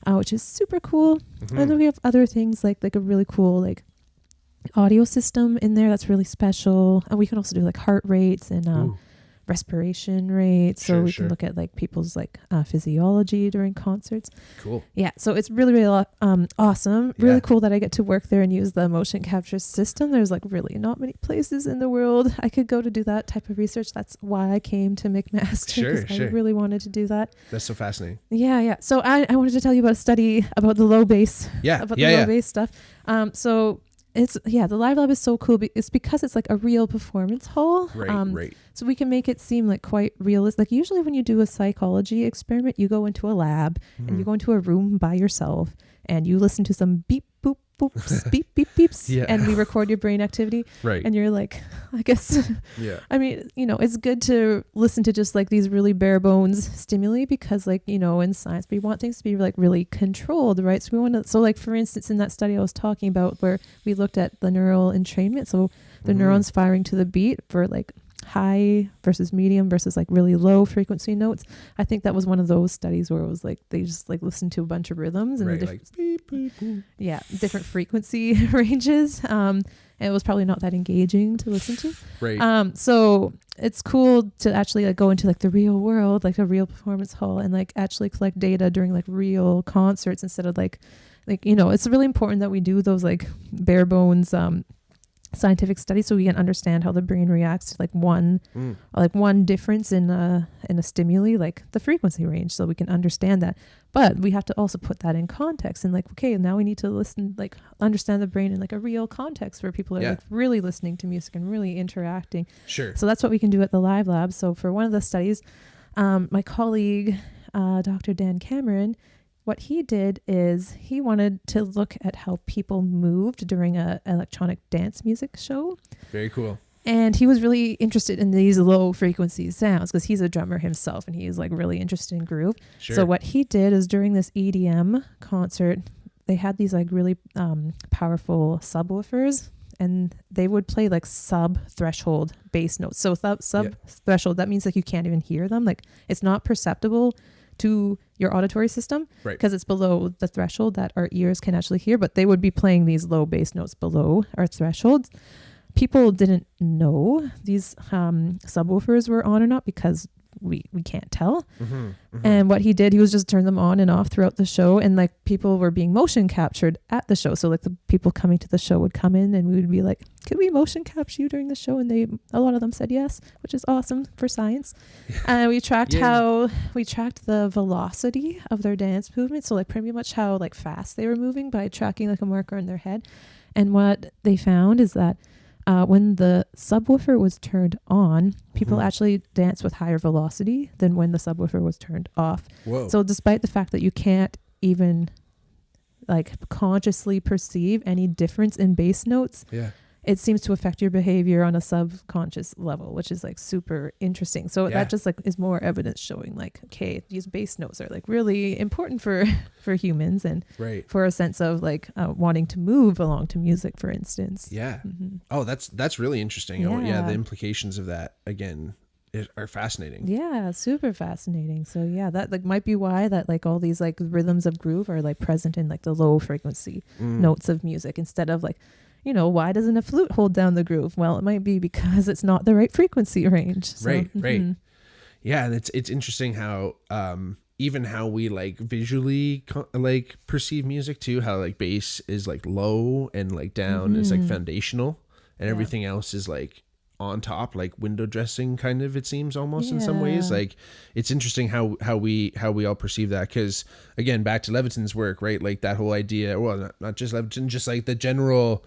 which is super cool. Mm-hmm. And then we have other things like a really cool like audio system in there that's really special. And we can also do like heart rates and respiration rates. So we can look at like people's like physiology during concerts. Cool. Yeah. So it's really, really awesome. Really cool that I get to work there and use the motion capture system. There's like really not many places in the world I could go to do that type of research. That's why I came to McMaster. I really wanted to do that. That's so fascinating. Yeah. So I wanted to tell you about a study about the low bass. Yeah. About the low bass stuff. So it's the live lab is so cool. It's because it's like a real performance hall. Right. So we can make it seem like quite realistic. Like usually when you do a psychology experiment, you go into a lab and you go into a room by yourself and you listen to some beep, boop, boops, beep, beep, beeps, and we record your brain activity. Right. And you're like, I guess, yeah. I mean, it's good to listen to just like these really bare bones stimuli because like, in science, we want things to be like really controlled, right? So we want to, so like for instance, in that study I was talking about where we looked at the neural entrainment. So the neurons firing to the beat for like high versus medium versus like really low frequency notes. I think that was one of those studies where it was like they just like listened to a bunch of rhythms and like beep, beep, beep. Different frequency ranges. And it was probably not that engaging to listen to. Right. So it's cool to actually like go into like the real world, like a real performance hall, and like actually collect data during like real concerts instead of like it's really important that we do those like bare bones scientific studies so we can understand how the brain reacts to like one difference in a stimuli, like the frequency range, so we can understand that. But we have to also put that in context and like, okay, now we need to listen, like understand the brain in like a real context where people are like really listening to music and really interacting. Sure. So that's what we can do at the live lab. So for one of the studies, my colleague, Dr. Dan Cameron, what he did is he wanted to look at how people moved during a electronic dance music show. Very cool. And he was really interested in these low frequency sounds because he's a drummer himself and he's like really interested in groove. Sure. So what he did is during this EDM concert, they had these like really powerful subwoofers and they would play like sub-threshold bass notes. So sub-threshold, that means like you can't even hear them. Like it's not perceptible to your auditory system because it's below the threshold that our ears can actually hear, but they would be playing these low bass notes below our thresholds. People didn't know these subwoofers were on or not because we can't tell. And what he did, he was just turn them on and off throughout the show, and like people were being motion captured at the show. So like the people coming to the show would come in and we would be like, could we motion capture you during the show? And a lot of them said yes, which is awesome for science. And we tracked the velocity of their dance movement. So like pretty much how like fast they were moving by tracking like a marker in their head. And what they found is that when the subwoofer was turned on, people actually danced with higher velocity than when the subwoofer was turned off. Whoa. So despite the fact that you can't even like consciously perceive any difference in bass notes, it seems to affect your behavior on a subconscious level, which is like super interesting. So that just like is more evidence showing like, okay, these bass notes are like really important for humans and for a sense of like wanting to move along to music, for instance. Yeah. Oh, that's really interesting. Yeah. The implications of that again are fascinating. Yeah, super fascinating. So that like might be why that like all these like rhythms of groove are like present in like the low frequency notes of music instead of like, why doesn't a flute hold down the groove? Well, it might be because it's not the right frequency range. So, right. Yeah, and it's interesting how even how we like visually like perceive music too. How like bass is like low and like down is like foundational, and everything else is like on top, like window dressing kind of. It seems almost in some ways. Like it's interesting how we all perceive that, because again, back to Leviton's work, right? Like that whole idea. Well, not just Leviton, just like the general,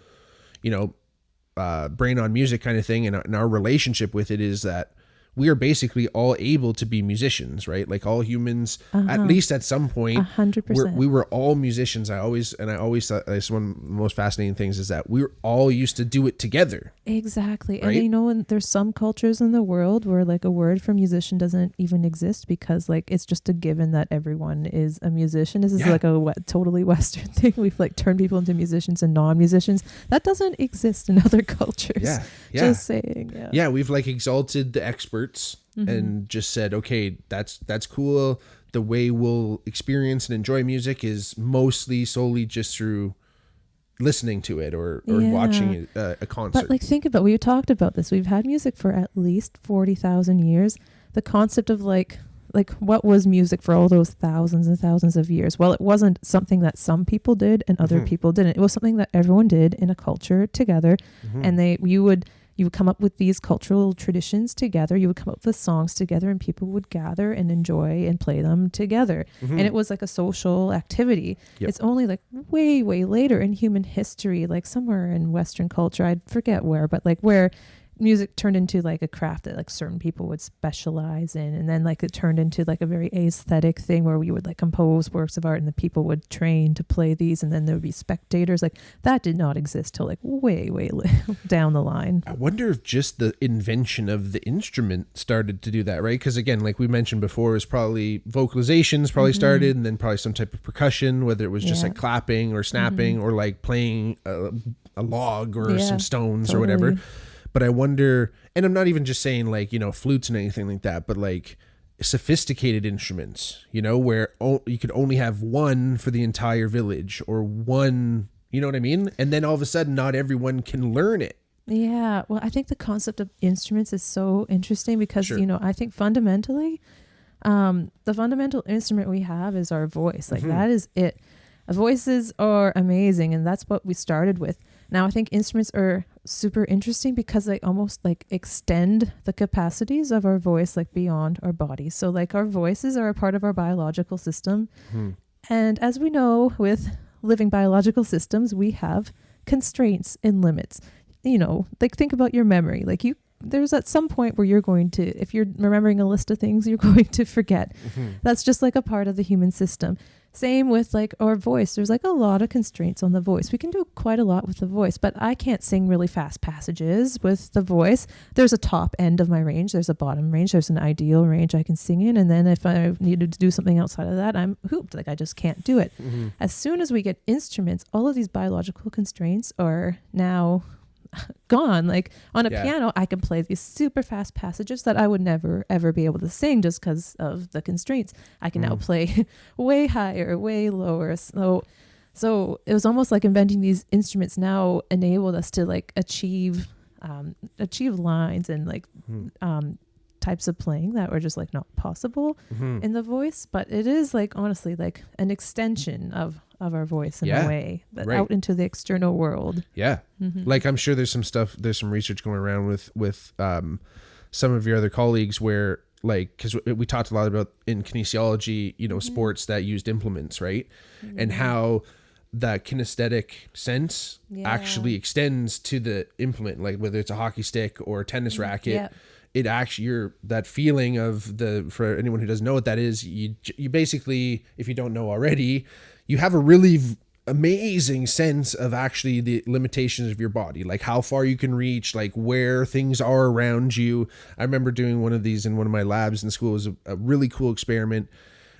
brain on music kind of thing, and our relationship with it is that we are basically all able to be musicians, right? Like all humans, at least at some point, 100%. we were all musicians. I always thought that's one of the most fascinating things is that we were all used to do it together. Exactly. Right? And you know, and there's some cultures in the world where like a word for musician doesn't even exist because like it's just a given that everyone is a musician. This is like a totally Western thing. We've like turned people into musicians and non-musicians. That doesn't exist in other cultures. Yeah. Just saying. Yeah, we've like exalted the experts and just said, okay, that's cool. The way we'll experience and enjoy music is mostly solely just through listening to it or watching a concert. But like think about, we talked about this. We've had music for at least 40,000 years. The concept of like what was music for all those thousands and thousands of years? Well, it wasn't something that some people did and other people didn't. It was something that everyone did in a culture together. And you would come up with these cultural traditions together. You would come up with songs together and people would gather and enjoy and play them together. And it was like a social activity. It's only like way, way later in human history, like somewhere in Western culture, I forget where, but like where music turned into like a craft that like certain people would specialize in, and then like it turned into like a very aesthetic thing where we would like compose works of art and the people would train to play these, and then there would be spectators. Like that did not exist till like way down the line. I wonder if just the invention of the instrument started to do that, right? Because again, like we mentioned before, it was probably vocalizations started, and then probably some type of percussion, whether it was just like clapping or snapping or like playing a log or some stones or whatever. But I wonder, and I'm not even just saying like, you know, flutes and anything like that, but like sophisticated instruments, you know, where you could only have one for the entire village or one, you know what I mean? And then all of a sudden, not everyone can learn it. Yeah. Well, I think the concept of instruments is so interesting because, you know, I think fundamentally, the fundamental instrument we have is our voice. Like that is it. Voices are amazing, and that's what we started with. Now I think instruments are super interesting because they almost like extend the capacities of our voice like beyond our body. So like our voices are a part of our biological system. And as we know, with living biological systems, we have constraints and limits. You know, like think about your memory. Like there's at some point where you're going to, if you're remembering a list of things, you're going to forget. That's just like a part of the human system. Same with like our voice. There's like a lot of constraints on the voice. We can do quite a lot with the voice, but I can't sing really fast passages with the voice. There's a top end of my range. There's a bottom range. There's an ideal range I can sing in. And then if I needed to do something outside of that, I'm hooped. Like I just can't do it. As soon as we get instruments, all of these biological constraints are now gone. Like on a piano, I can play these super fast passages that I would never ever be able to sing just because of the constraints. I can now play way higher, way lower. So it was almost like inventing these instruments now enabled us to like achieve lines and like types of playing that were just like not possible in the voice. But it is like honestly like an extension of our voice in a way, but out into the external world. Like I'm sure there's some research going around with some of your other colleagues where like, because we talked a lot about in kinesiology, you know, sports that used implements, right? And how that kinesthetic sense actually extends to the implement, like whether it's a hockey stick or a tennis racket. It actually, that feeling of for anyone who doesn't know what that is, you basically, if you don't know already, you have a really amazing sense of actually the limitations of your body, like how far you can reach, like where things are around you. I remember doing one of these in one of my labs in school. It was a really cool experiment.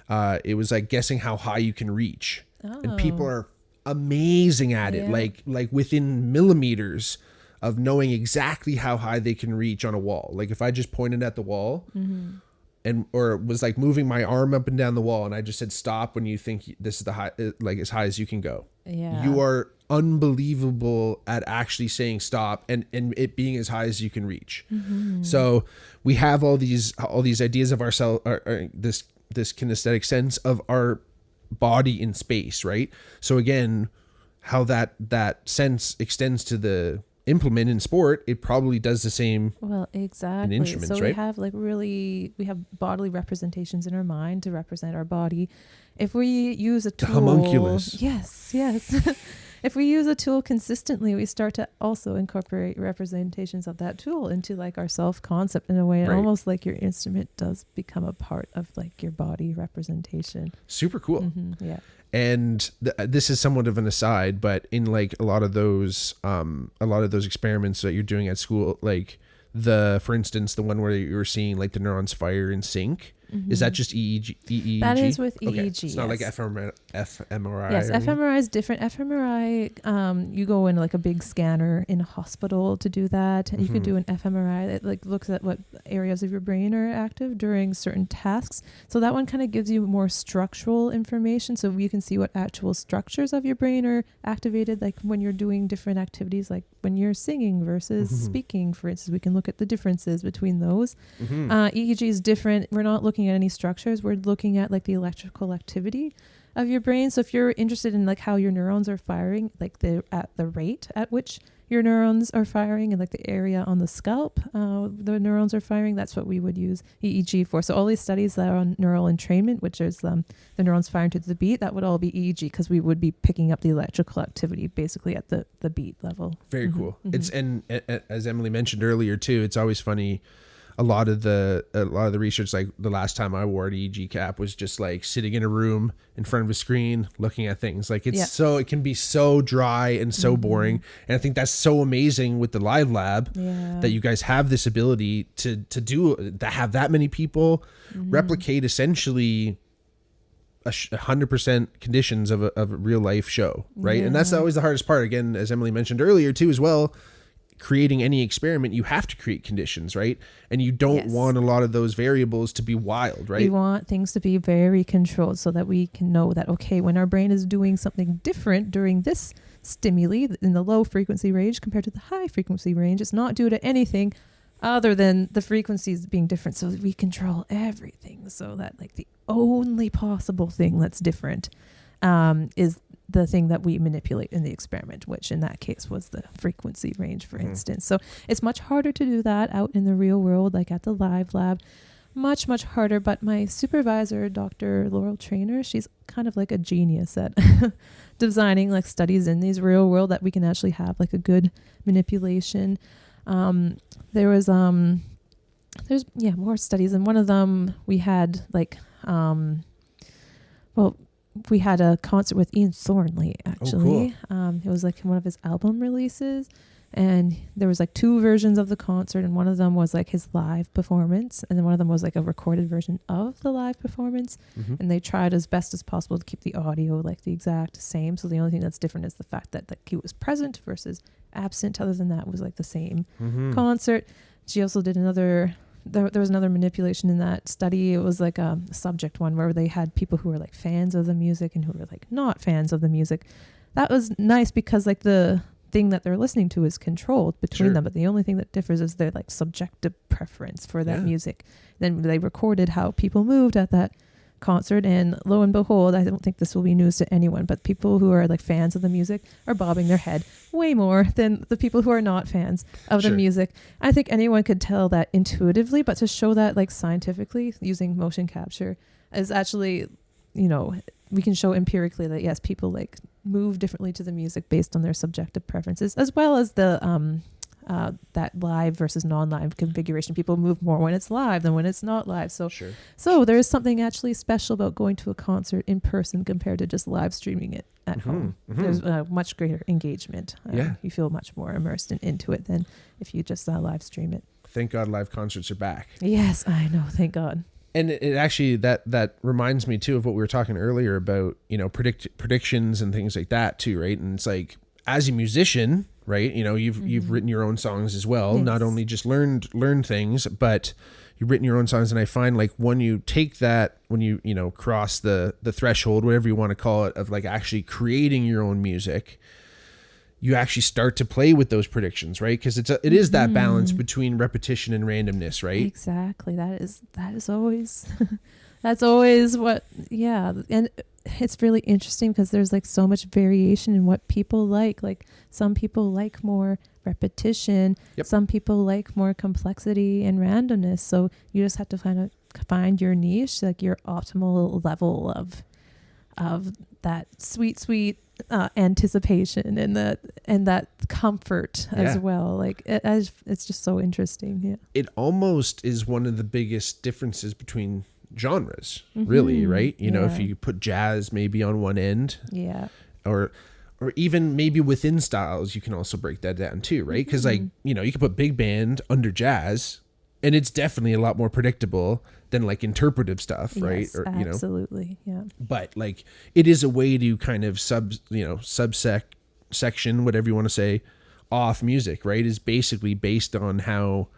It was like guessing how high you can reach. And people are amazing at it, like within millimeters of knowing exactly how high they can reach on a wall. Like if I just pointed at the wall or was like moving my arm up and down the wall and I just said stop when you think this is the high, like as high as you can go. You are unbelievable at actually saying stop and it being as high as you can reach. So we have all these ideas of ourselves, this kinesthetic sense of our body in space, right? So again, how that sense extends to the implement in sport, it probably does the same. Well, exactly. In instruments, so right? we have bodily representations in our mind to represent our body. If we use a tool, the homunculus. Yes. if we use a tool consistently, we start to also incorporate representations of that tool into like our self-concept in a way, and almost like your instrument does become a part of like your body representation. Super cool. Yeah. And this is somewhat of an aside, but in like a lot of those experiments that you're doing at school, like for instance, the one where you were seeing like the neurons fire in sync, is that just EEG? That is with EEG. Okay. It's not like fMRI. Yes, fMRI is different. fMRI, you go in like a big scanner in a hospital to do that. And you can do an fMRI that like looks at what areas of your brain are active during certain tasks. So that one kind of gives you more structural information. So you can see what actual structures of your brain are activated, like when you're doing different activities, like when you're singing versus speaking, for instance. We can look at the differences between those. EEG is different. We're not looking at any structures. We're looking at like the electrical activity of your brain. So if you're interested in like how your neurons are firing, like at the rate at which your neurons are firing and like the area on the scalp the neurons are firing, that's what we would use EEG for. So all these studies that are on neural entrainment, which is the neurons firing to the beat, that would all be EEG, because we would be picking up the electrical activity basically at the beat level. Very cool. It's and as Emily mentioned earlier too, it's always funny. A lot of the research, like the last time I wore an EEG cap, was just like sitting in a room in front of a screen looking at things. Like it's it can be so dry and so boring. And I think that's so amazing with the live lab that you guys have this ability to have that many people replicate essentially 100% conditions of a real life show, right? And that's always the hardest part. Again, as Emily mentioned earlier too, as well. Creating any experiment, you have to create conditions, right? And you don't want a lot of those variables to be wild, right? We want things to be very controlled so that we can know that, okay, when our brain is doing something different during this stimuli in the low frequency range compared to the high frequency range, it's not due to anything other than the frequencies being different. So we control everything so that like the only possible thing that's different is the thing that we manipulate in the experiment, which in that case was the frequency range, for instance. So it's much harder to do that out in the real world, like at the live lab, much, much harder. But my supervisor, Dr. Laurel Trainer, she's kind of like a genius at designing like studies in these real world that we can actually have like a good manipulation. There's more studies, and one of them we had like, we had a concert with Ian Thornley, actually. Oh, cool. It was like one of his album releases, and there was like 2 versions of the concert, and one of them was like his live performance, and then one of them was like a recorded version of the live performance. And they tried as best as possible to keep the audio like the exact same. So the only thing that's different is the fact that like he was present versus absent. Other than that, it was like the same concert. She also did there was another manipulation in that study. It was like a subject one where they had people who were like fans of the music and who were like not fans of the music. That was nice because like the thing that they're listening to is controlled between them, but the only thing that differs is their like subjective preference for that music. Then they recorded how people moved at that concert, and lo and behold, I don't think this will be news to anyone, but people who are like fans of the music are bobbing their head way more than the people who are not fans of the music. I think anyone could tell that intuitively, but to show that like scientifically using motion capture is actually, you know, we can show empirically that yes, people like move differently to the music based on their subjective preferences, as well as the that live versus non-live configuration. People move more when it's live than when it's not live. So there is something actually special about going to a concert in person compared to just live streaming it at home. There's much greater engagement. You feel much more immersed and into it than if you just live stream it. Thank God live concerts are back. Yes, I know. Thank God. And it actually, that reminds me too of what we were talking earlier about, you know, predictions and things like that too, right? And it's like, as a musician, right, you know, you've written your own songs as well, not only just learned things, but you've written your own songs. And I find like when you take that, when you know, cross the threshold, whatever you want to call it, of like actually creating your own music, you actually start to play with those predictions, right? Because it is that balance between repetition and randomness, right? Exactly. That is always that's always what. And it's really interesting because there's like so much variation in what people like. Like some people like more repetition. Some people like more complexity and randomness. So you just have to find your niche, like your optimal level of that sweet anticipation and that comfort as well. Like it's just so interesting. Yeah. It almost is one of the biggest differences between genres, really, right? You know, if you put jazz maybe on one end, or even maybe within styles, you can also break that down too, right? Because like, you know, you can put big band under jazz, and it's definitely a lot more predictable than like interpretive stuff, right? Yes, Or you know, absolutely, yeah. But like, it is a way to kind of section, whatever you want to say, off music, right? Is basically based on how,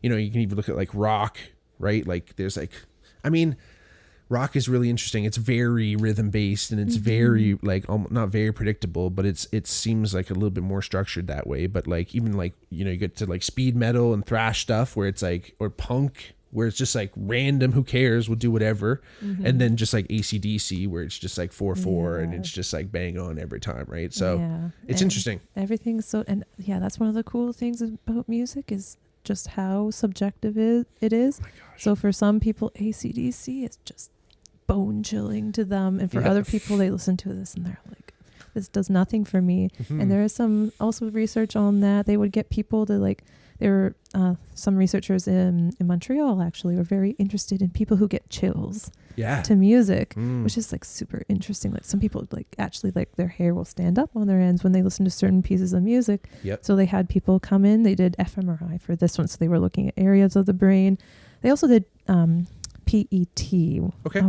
you know, you can even look at like rock, right? Like there's like, I mean, rock is really interesting. It's very rhythm based, and it's very like not very predictable, but it seems like a little bit more structured that way. But like even like, you know, you get to like speed metal and thrash stuff where it's like, or punk where it's just like random, who cares, we'll do whatever. And then just like AC/DC where it's just like 4/4 and it's just like bang on every time, right? So it's interesting. Everything's so, and that's one of the cool things about music is just how subjective it is. Oh my gosh. So for some people, AC/DC is just bone chilling to them, and for other people, they listen to this and they're like, this does nothing for me. And there is some also research on that. They would get people to like, there were some researchers in Montreal actually were very interested in people who get chills to music, which is like super interesting. Like some people like actually like their hair will stand up on their ends when they listen to certain pieces of music. So they had people come in, they did fMRI for this one. So they were looking at areas of the brain. They also did PET. Okay.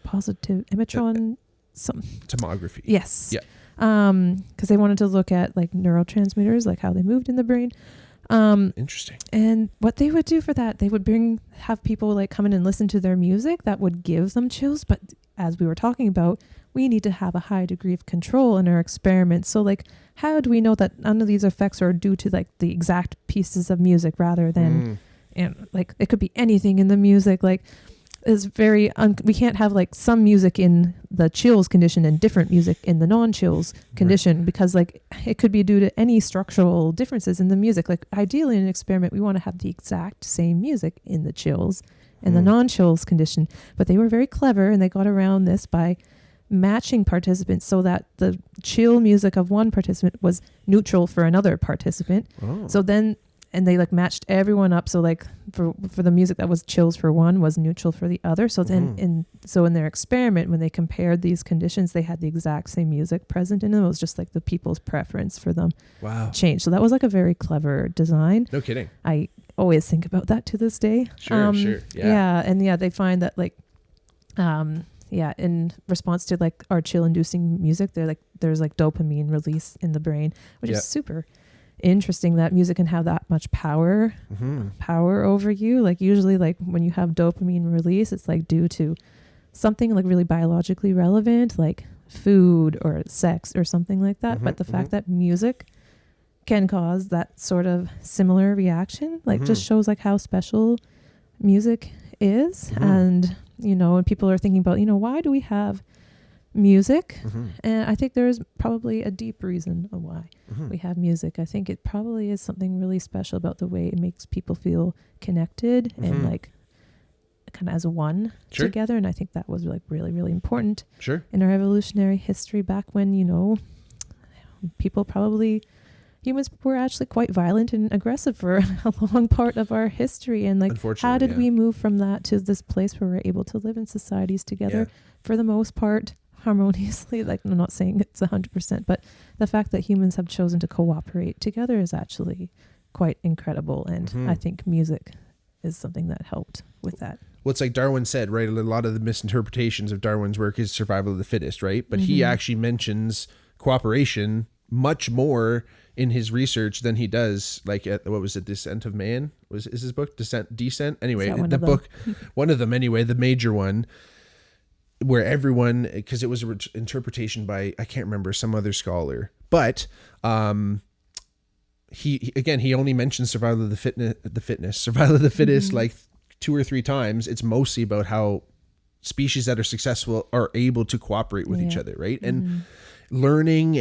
Positive emission tomography. Yes. Yeah. Because they wanted to look at like neurotransmitters, like how they moved in the brain. Interesting. And what they would do for that, they would have people like come in and listen to their music that would give them chills. But as we were talking about, we need to have a high degree of control in our experiments. So like, how do we know that none of these effects are due to like the exact pieces of music rather than, and like it could be anything in the music, like is very, we can't have like some music in the chills condition and different music in the non-chills condition, because like it could be due to any structural differences in the music. Like ideally in an experiment, we want to have the exact same music in the chills and the non-chills condition. But they were very clever and they got around this by matching participants so that the chill music of one participant was neutral for another participant. So then, and they like matched everyone up. So like for the music that was chills for one was neutral for the other. So then in their experiment, when they compared these conditions, they had the exact same music present in them. It was just like the people's preference for them changed. So that was like a very clever design. No kidding. I always think about that to this day. Sure. Yeah. And they find that like, in response to like our chill inducing music, there's like dopamine release in the brain, which is super interesting that music can have that much power over you. Like usually like when you have dopamine release, it's like due to something like really biologically relevant, like food or sex or something like that. But the fact that music can cause that sort of similar reaction, like just shows like how special music is. And, you know, and people are thinking about, you know, why do we have music? And I think there is probably a deep reason of why we have music. I think it probably is something really special about the way it makes people feel connected and like kind of as one together. And I think that was like really, really important in our evolutionary history back when, you know, humans were actually quite violent and aggressive for a long part of our history. And like, how did we move from that to this place where we're able to live in societies together for the most part harmoniously? Like, I'm not saying it's 100%, but the fact that humans have chosen to cooperate together is actually quite incredible. And I think music is something that helped with that. Well, it's like Darwin said, right? A lot of the misinterpretations of Darwin's work is survival of the fittest, right? But he actually mentions cooperation much more in his research than he does like at, what was it, Descent of Man is his book, Descent anyway, the book one of them anyway, the major one, where everyone, because it was an interpretation by, I can't remember, some other scholar, but he only mentions survival of the fittest like 2 or 3 times. It's mostly about how species that are successful are able to cooperate with each other, right? And learning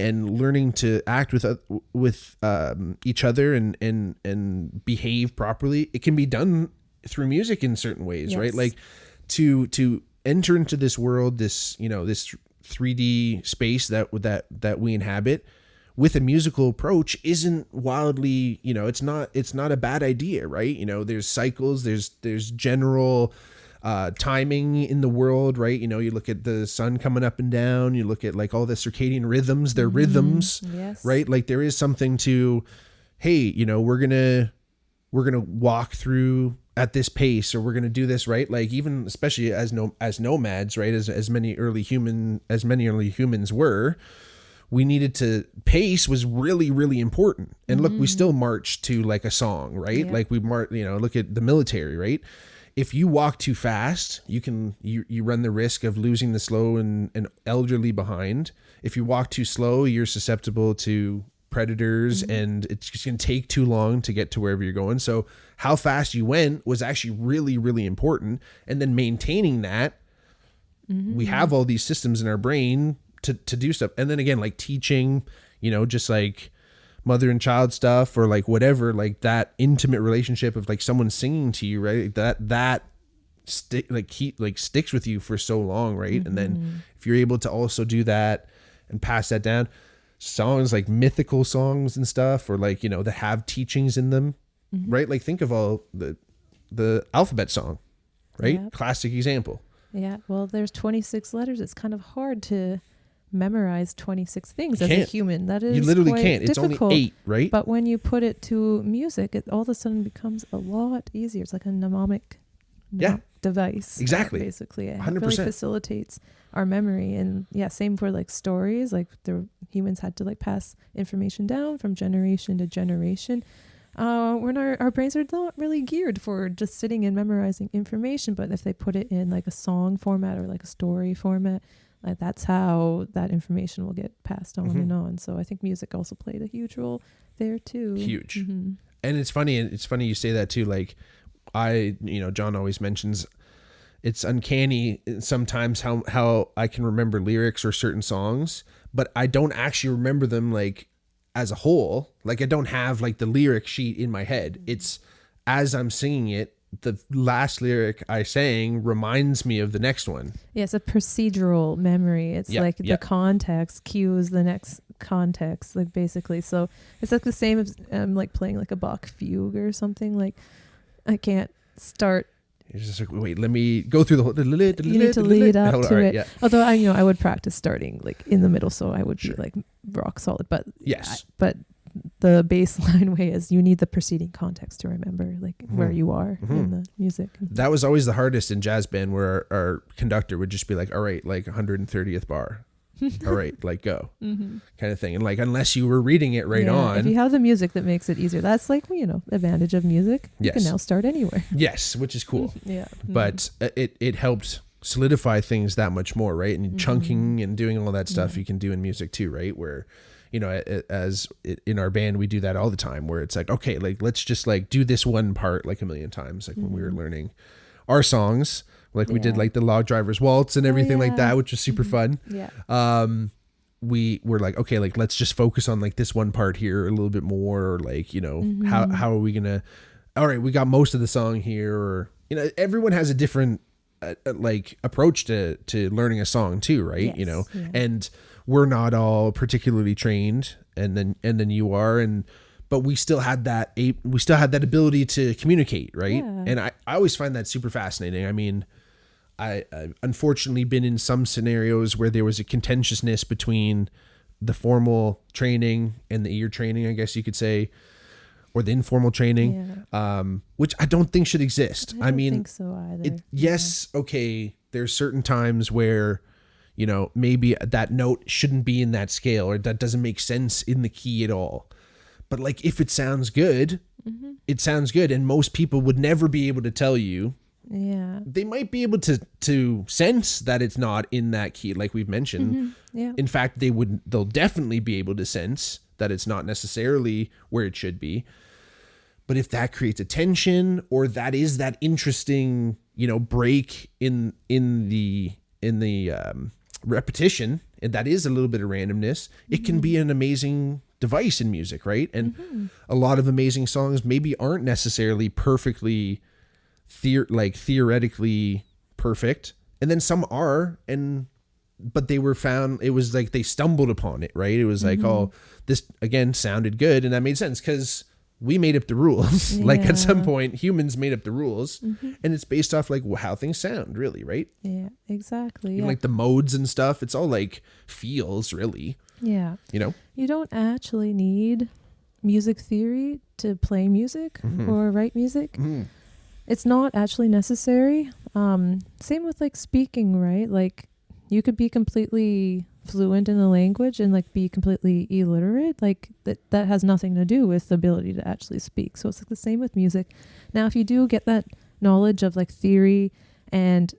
to act with each other and behave properly. It can be done through music in certain ways, right? Like to enter into this world, this 3D space that we inhabit with a musical approach isn't wildly, it's not a bad idea, right? There's cycles, there's general timing in the world, right? You look at the sun coming up and down, you look at like all the circadian rhythms, they're rhythms, yes. right? Like there is something to, hey, we're gonna walk through at this pace, or we're gonna do this, right? Like even especially as nomads, right? As many early humans were, we needed to pace was really, really important. And look, we still march to like a song, right? Yeah. Like we march, look at the military, right? If you walk too fast, you run the risk of losing the slow and elderly behind. If you walk too slow, you're susceptible to predators, and it's just going to take too long to get to wherever you're going. So how fast you went was actually really, really important. And then maintaining that, we have all these systems in our brain to do stuff. And then again, like teaching, just like mother and child stuff, or like whatever, like that intimate relationship of like someone singing to you, right? That sticks with you for so long, right? And then if you're able to also do that and pass that down, songs like mythical songs and stuff, or like, that have teachings in them, right? Like think of all the alphabet song, right? Yep. Classic example. Yeah. Well, there's 26 letters. It's kind of hard to memorize 26 things as a human. That is, you literally quite can't. It's difficult. only 8, right? But when you put it to music, it all of a sudden becomes a lot easier. It's like a mnemonic device. Exactly. Basically, it 100%. really facilitates our memory. And same for like stories. Like the humans had to like pass information down from generation to generation. When our brains are not really geared for just sitting and memorizing information, but if they put it in like a song format or like a story format, like that's how that information will get passed on and on. So I think music also played a huge role there too. Huge. And it's funny you say that too. Like John always mentions it's uncanny sometimes how I can remember lyrics or certain songs, but I don't actually remember them like as a whole. Like I don't have like the lyric sheet in my head. It's as I'm singing it, the last lyric I sang reminds me of the next one. Yeah, it's a procedural memory. It's like the context cues the next context, like basically. So it's like the same as like playing like a Bach fugue or something. Like I can't start. You're just like, wait, let me go through the whole. You need to lead up to it. Yeah. Although I would practice starting like in the middle, so I would be like rock solid. But yes, but the baseline way is you need the preceding context to remember like where you are in the music. That was always the hardest in jazz band, where our conductor would just be like, all right, like 130th bar. All right, like go kind of thing. And like, unless you were reading it on. If you have the music that makes it easier, that's like, advantage of music. You can now start anywhere. Yes, which is cool. But it helped solidify things that much more, right? And chunking and doing all that stuff you can do in music too, right? Where, in our band, we do that all the time, where it's like, okay, like, let's just like do this one part like a million times. Like when we were learning our songs, like we did like the Log Driver's Waltz and everything like that, which was super fun. We were like, okay, like let's just focus on like this one part here a little bit more, or like, how are we gonna, all right, we got most of the song here, or everyone has a different like approach to learning a song too, right? And we're not all particularly trained, and then you are, but we still had that ability to communicate, right? And I always find that super fascinating. I mean, I've unfortunately been in some scenarios where there was a contentiousness between the formal training and the ear training, I guess you could say, or the informal training, which I don't think should exist. I don't think so either. Okay, there's certain times where, maybe that note shouldn't be in that scale, or that doesn't make sense in the key at all. But like, if it sounds good, it sounds good. And most people would never be able to tell you. Yeah. They might be able to sense that it's not in that key, like we've mentioned. In fact, they'll definitely be able to sense that it's not necessarily where it should be. But if that creates a tension, or that is that interesting, break in the repetition, and that is a little bit of randomness, it can be an amazing device in music, right? And a lot of amazing songs maybe aren't necessarily perfectly theoretically perfect, and then some are, and but they were found, it was like they stumbled upon it, right? It was like, oh, this again sounded good, and that made sense because we made up the rules. Like at some point humans made up the rules, and it's based off like how things sound, really, right? Yeah, exactly. Even like the modes and stuff, it's all like feels, really. Yeah. You know, you don't actually need music theory to play music or write music. It's not actually necessary. Same with like speaking, right? Like you could be completely fluent in a language and like be completely illiterate. Like that has nothing to do with the ability to actually speak. So it's like the same with music. Now, if you do get that knowledge of like theory and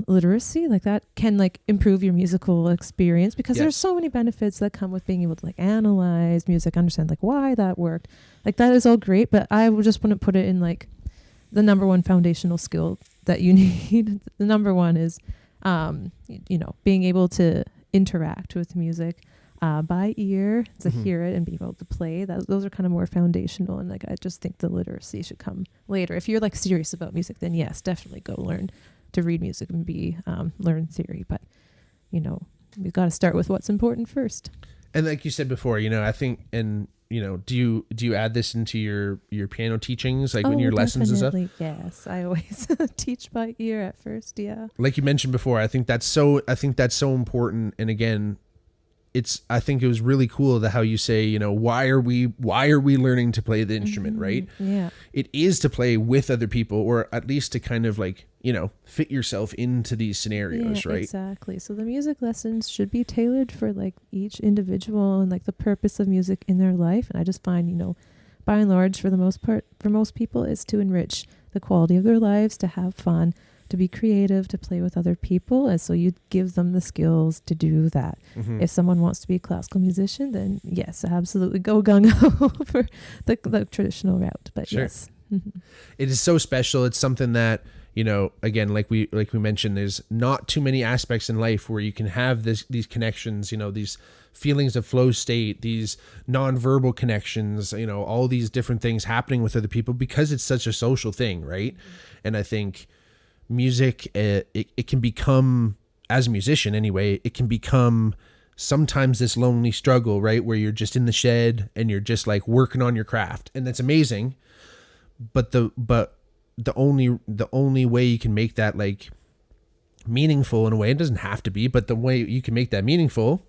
literacy, like that can like improve your musical experience, because there's so many benefits that come with being able to like analyze music, understand like why that worked. Like that is all great, but I just wouldn't put it in like the number one foundational skill that you need. The number one is, being able to interact with music by ear, to hear it and be able to play. Those are kind of more foundational. And like, I just think the literacy should come later. If you're like serious about music, then yes, definitely go learn to read music and learn theory. But, we've got to start with what's important first. And like you said before, I think, and do you add this into your piano teachings, like when your lessons and stuff? Yes, I always teach by ear at first. Yeah. Like you mentioned before, I think that's so important. And again, I think it was really cool how you say, why are we learning to play the instrument, right? Yeah. It is to play with other people, or at least to kind of like, fit yourself into these scenarios, right? Exactly. So the music lessons should be tailored for like each individual and like the purpose of music in their life. And I just find, by and large, for the most part, for most people, is to enrich the quality of their lives, to have fun, to be creative, to play with other people. And so you give them the skills to do that. If someone wants to be a classical musician, then yes, absolutely go gung-ho for the traditional route. But yes. It is so special. It's something that, again, like we mentioned, there's not too many aspects in life where you can have these connections, these feelings of flow state, these nonverbal connections, all these different things happening with other people, because it's such a social thing, right? And I think music, it can become, as a musician anyway, it can become sometimes this lonely struggle, right? Where you're just in the shed and you're just like working on your craft, and that's amazing. But the only way you can make that like meaningful in a way, it doesn't have to be, but the way you can make that meaningful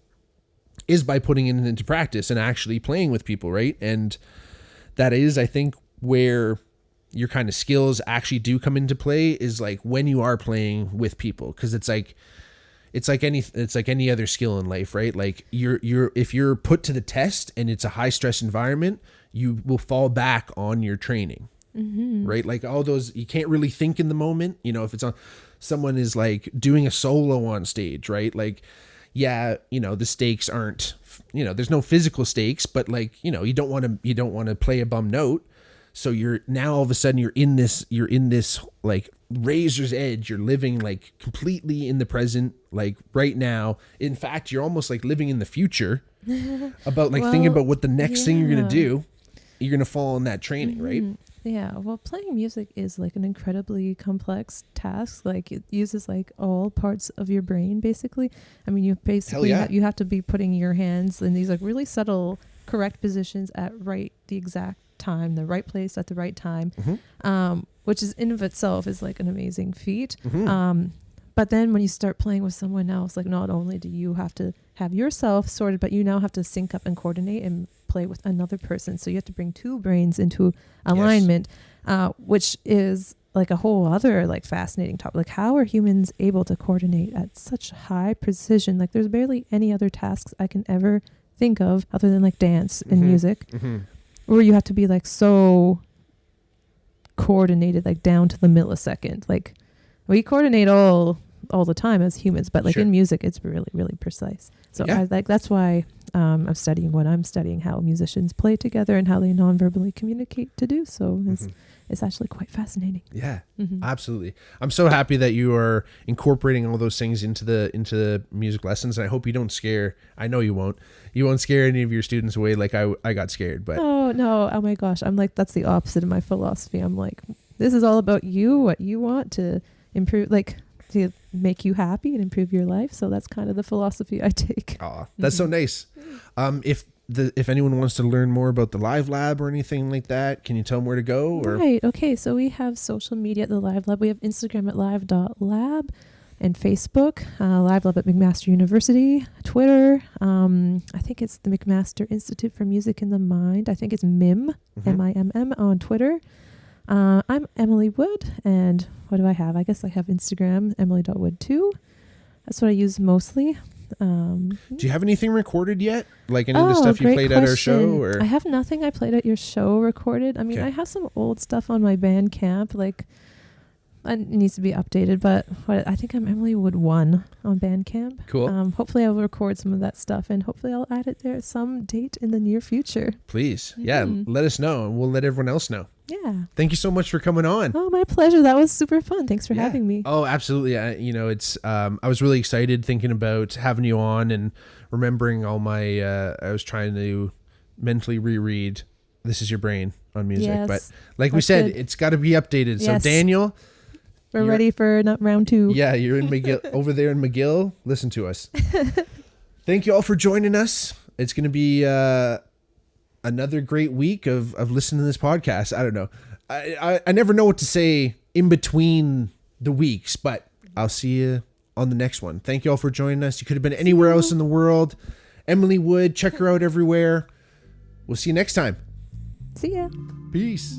is by putting it into practice and actually playing with people, right? And that is, I think, where your kind of skills actually do come into play, is like when you are playing with people, because it's like any other skill in life, right? Like if you're put to the test and it's a high stress environment, you will fall back on your training. Right? Like all those, you can't really think in the moment, if it's on, someone is like doing a solo on stage, right? Like, the stakes aren't, there's no physical stakes, but like, you don't want to play a bum note. So you're now all of a sudden you're in this like razor's edge. You're living like completely in the present, like right now. In fact, you're almost like living in the future about like thinking about what the next thing you're going to do. You're going to fall in that training, right? Yeah, well, playing music is like an incredibly complex task. Like it uses like all parts of your brain, basically. I mean, you basically you have to be putting your hands in these like really subtle, correct positions at the exact time, the right place at the right time, which is in of itself is like an amazing feat. But then when you start playing with someone else, like not only do you have to have yourself sorted, but you now have to sync up and coordinate and play with another person. So you have to bring two brains into alignment, which is like a whole other like fascinating topic. Like, how are humans able to coordinate at such high precision? Like there's barely any other tasks I can ever think of other than like dance and music, where you have to be like so coordinated, like down to the millisecond. Like we coordinate all the time as humans, but like in music, it's really, really precise. So that's why I'm studying what I'm studying, how musicians play together and how they non-verbally communicate to do so. It's actually quite fascinating. Yeah, absolutely. I'm so happy that you are incorporating all those things into the music lessons. And I hope you don't scare, I know you won't scare any of your students away like I got scared. But oh my gosh. I'm like, that's the opposite of my philosophy. I'm like, this is all about you, what you want to improve. Like to make you happy and improve your life. So that's kind of the philosophy I take. Oh, that's so nice. If anyone wants to learn more about the Live Lab or anything like that, can you tell them where to go? Or? Right. Okay. So we have social media at the Live Lab. We have Instagram at live.lab and Facebook, Live Lab at McMaster University, Twitter. I think it's the McMaster Institute for Music in the Mind. I think it's MIM, MIMM on Twitter. I'm Emily Wood, and what do I have? I guess I have Instagram, emily.wood too. That's what I use mostly. Do you have anything recorded yet? Like any of the stuff you played at our show? Or? I have nothing I played at your show recorded. I mean, I have some old stuff on my Bandcamp. Like, it needs to be updated, but I think I'm Emily Wood 1 on Bandcamp. Cool. Hopefully I'll record some of that stuff, and hopefully I'll add it there at some date in the near future. Please. Yeah, let us know, and we'll let everyone else know. Yeah. Thank you so much for coming on. Oh, my pleasure. That was super fun. Thanks for having me. Oh, absolutely. It's I was really excited thinking about having you on and remembering all my I was trying to mentally reread This Is Your Brain on music. Yes, but like we said, it's got to be updated. Yes. So Daniel, we're ready for round 2. Yeah, you're in McGill over there in McGill. Listen to us. Thank you all for joining us. It's going to be another great week of listening to this podcast. I don't know. I never know what to say in between the weeks, but I'll see you on the next one. Thank you all for joining us. You could have been anywhere else in the world. Emily Wood, check her out everywhere. We'll see you next time. See ya. Peace.